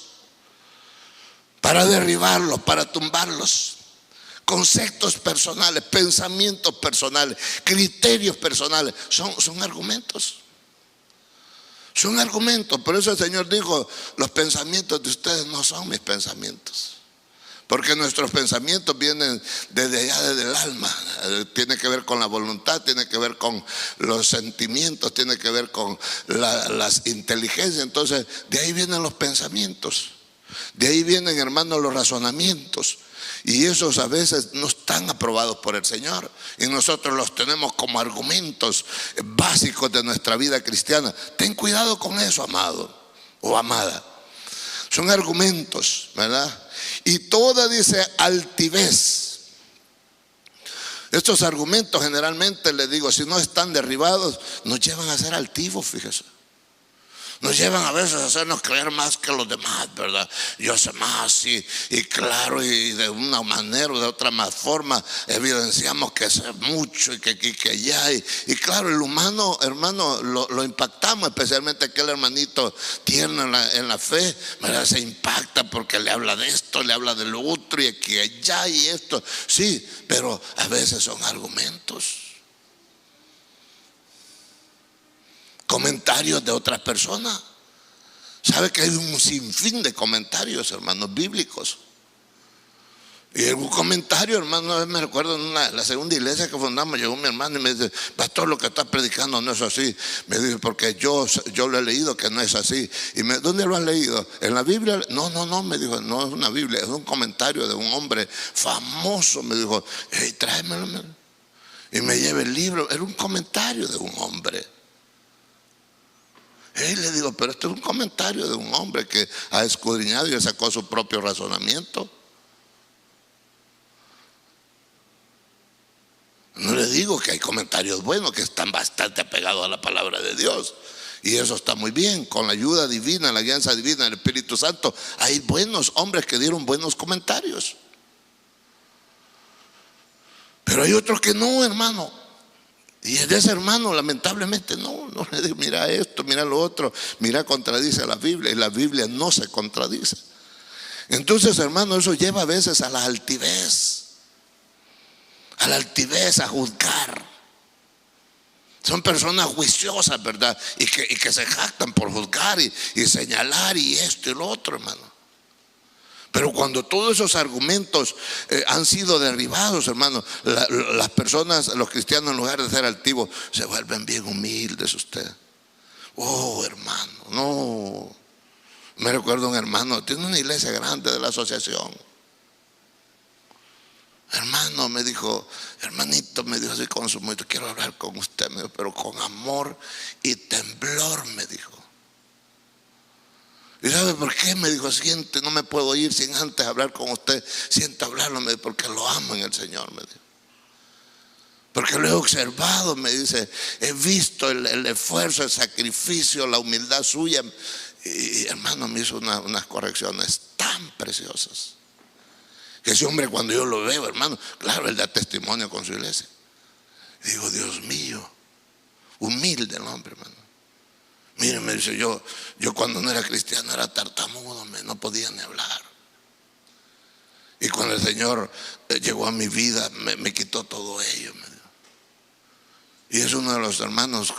S1: para tumbarlos. Conceptos personales, pensamientos personales, criterios personales, son argumentos. Son argumentos. Por eso el Señor dijo: los pensamientos de ustedes no son mis pensamientos. Porque nuestros pensamientos vienen desde allá, desde el alma. Tiene que ver con la voluntad, tiene que ver con los sentimientos, tiene que ver con las inteligencias. Entonces, de ahí vienen los pensamientos. De ahí vienen, hermanos, los razonamientos. Y esos a veces no están aprobados por el Señor. Y nosotros los tenemos como argumentos básicos de nuestra vida cristiana. Ten cuidado con eso, amado o amada. Son argumentos, ¿verdad? Y toda, dice, altivez. Estos argumentos generalmente, les digo, si no están derribados, nos llevan a ser altivos, fíjese. Nos llevan a veces a hacernos creer más que los demás, ¿verdad? Yo sé más y claro, y de una manera o de otra más forma evidenciamos que sé mucho y que allá. Y claro, el humano, hermano, lo impactamos, especialmente aquel hermanito tierno en la fe, ¿verdad? Se impacta porque le habla de esto, le habla de lo otro y aquí, allá y esto. Sí, pero a veces son argumentos. Comentarios de otras personas. ¿Sabe que hay un sinfín de comentarios, hermanos, bíblicos? Y un comentario, hermano, me recuerdo en la segunda iglesia que fundamos, llegó mi hermano y me dice: pastor, lo que está predicando no es así. Me dice: porque yo lo he leído que no es así. Y ¿dónde lo has leído? ¿En la Biblia? No, me dijo, no es una Biblia, es un comentario de un hombre famoso. Me dijo: hey, tráemelo. Y me lleva el libro, era un comentario de un hombre. Y le digo: pero esto es un comentario de un hombre que ha escudriñado y sacó su propio razonamiento. No le digo que hay comentarios buenos que están bastante apegados a la palabra de Dios. Y eso está muy bien, con la ayuda divina, la guianza divina del Espíritu Santo. Hay buenos hombres que dieron buenos comentarios. Pero hay otros que no, hermano. Y de ese hermano, lamentablemente, no le digo: mira esto, mira lo otro, mira, contradice a la Biblia. Y la Biblia no se contradice. Entonces, hermano, eso lleva a veces a la altivez. A la altivez, a juzgar. Son personas juiciosas, ¿verdad? Y que se jactan por juzgar y señalar y esto y lo otro, hermano. Pero cuando todos esos argumentos han sido derribados, hermano, las personas, los cristianos, en lugar de ser altivos, se vuelven bien humildes ustedes. Oh, hermano, no. Me recuerdo un hermano, tiene una iglesia grande de la asociación. Hermano, me dijo, hermanito, me dijo así con su mucho: quiero hablar con usted, me dijo, pero con amor y temblor, me dijo. ¿Y sabe por qué? Me dijo: siente, no me puedo ir sin antes hablar con usted. Siento hablarlo, me dijo, porque lo amo en el Señor, me dijo. Porque lo he observado, me dice, he visto el esfuerzo, el sacrificio, la humildad suya. Y hermano, me hizo unas correcciones tan preciosas. Que ese hombre, cuando yo lo veo, hermano, claro, él da testimonio con su iglesia. Y digo: Dios mío, humilde el hombre, hermano. Mire, me dice, yo cuando no era cristiano era tartamudo, no podía ni hablar. Y cuando el Señor llegó a mi vida, me quitó todo ello, me dijo. Y es uno de los hermanos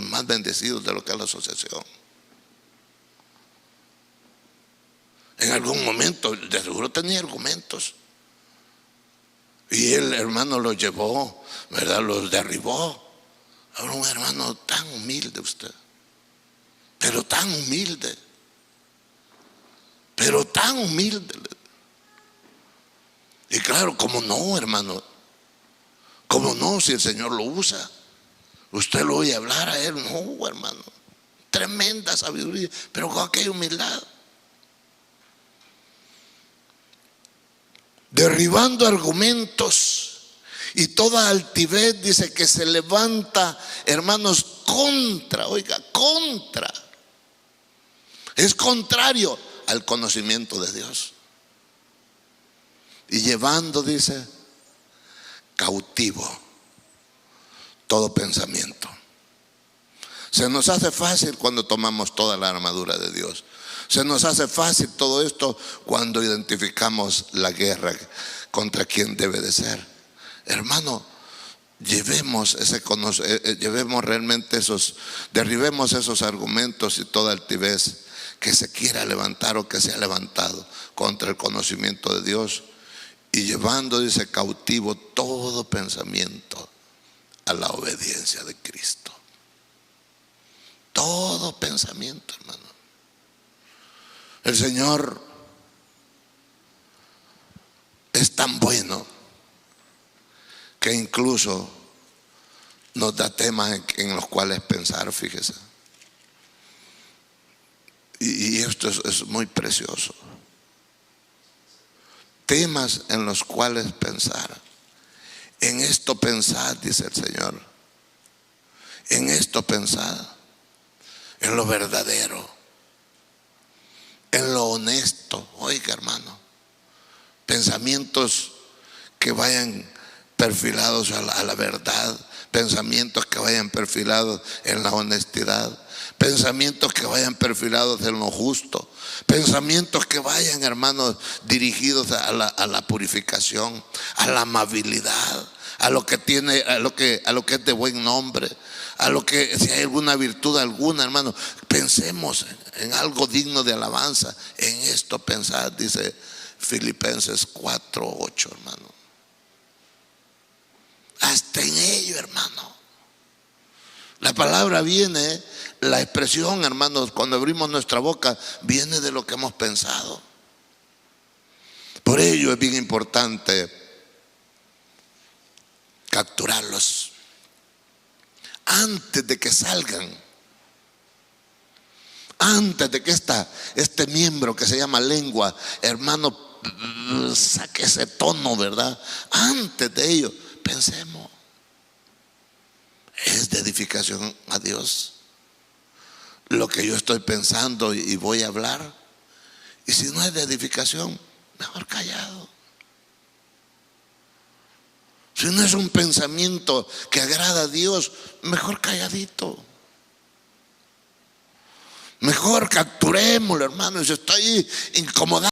S1: más bendecidos de lo que es la asociación. En algún momento, de seguro tenía argumentos. Y el hermano los llevó, ¿verdad? Los derribó. Ahora un hermano tan humilde usted. Pero tan humilde. Pero tan humilde. Y claro, ¿cómo no, hermano? ¿Cómo no si el Señor lo usa? Usted lo oye hablar a él. No, hermano. Tremenda sabiduría, pero con aquella humildad. Derribando argumentos Y toda altivez, dice, que se levanta, hermanos, contra, oiga, contra. Es contrario al conocimiento de Dios. Y llevando, dice, cautivo todo pensamiento. Se nos hace fácil cuando tomamos toda la armadura de Dios. Se nos hace fácil todo esto cuando identificamos la guerra contra quien debe de ser. Hermano, llevemos realmente derribemos esos argumentos y toda altivez que se quiera levantar o que se ha levantado contra el conocimiento de Dios, y llevando, dice, cautivo todo pensamiento a la obediencia de Cristo. Todo pensamiento, hermano. El Señor es tan bueno que incluso nos da temas en los cuales pensar, fíjese. Y esto es muy precioso. Temas en los cuales pensar. En esto pensad, dice el Señor. En esto pensad. En lo verdadero. En lo honesto. Oiga, hermano. Pensamientos que vayan perfilados a la verdad. Pensamientos que vayan perfilados en la honestidad. Pensamientos que vayan perfilados en lo justo. Pensamientos que vayan, hermanos, dirigidos a la purificación, a la amabilidad, a lo que tiene, a lo que es de buen nombre, a lo que, si hay alguna virtud alguna, hermano, pensemos en algo digno de alabanza. En esto pensad, dice Filipenses 4:8, hermano. Hasta en ello, hermano. La palabra viene, la expresión, hermanos, cuando abrimos nuestra boca, viene de lo que hemos pensado. Por ello es bien importante capturarlos antes de que salgan, antes de que este miembro que se llama lengua, hermano, saque ese tono, ¿verdad? Antes de ello, pensemos. ¿Es de edificación a Dios lo que yo estoy pensando y voy a hablar? Y si no es de edificación, mejor callado. Si no es un pensamiento que agrada a Dios, mejor calladito. Mejor capturémoslo, hermano. Y si estoy incomodado,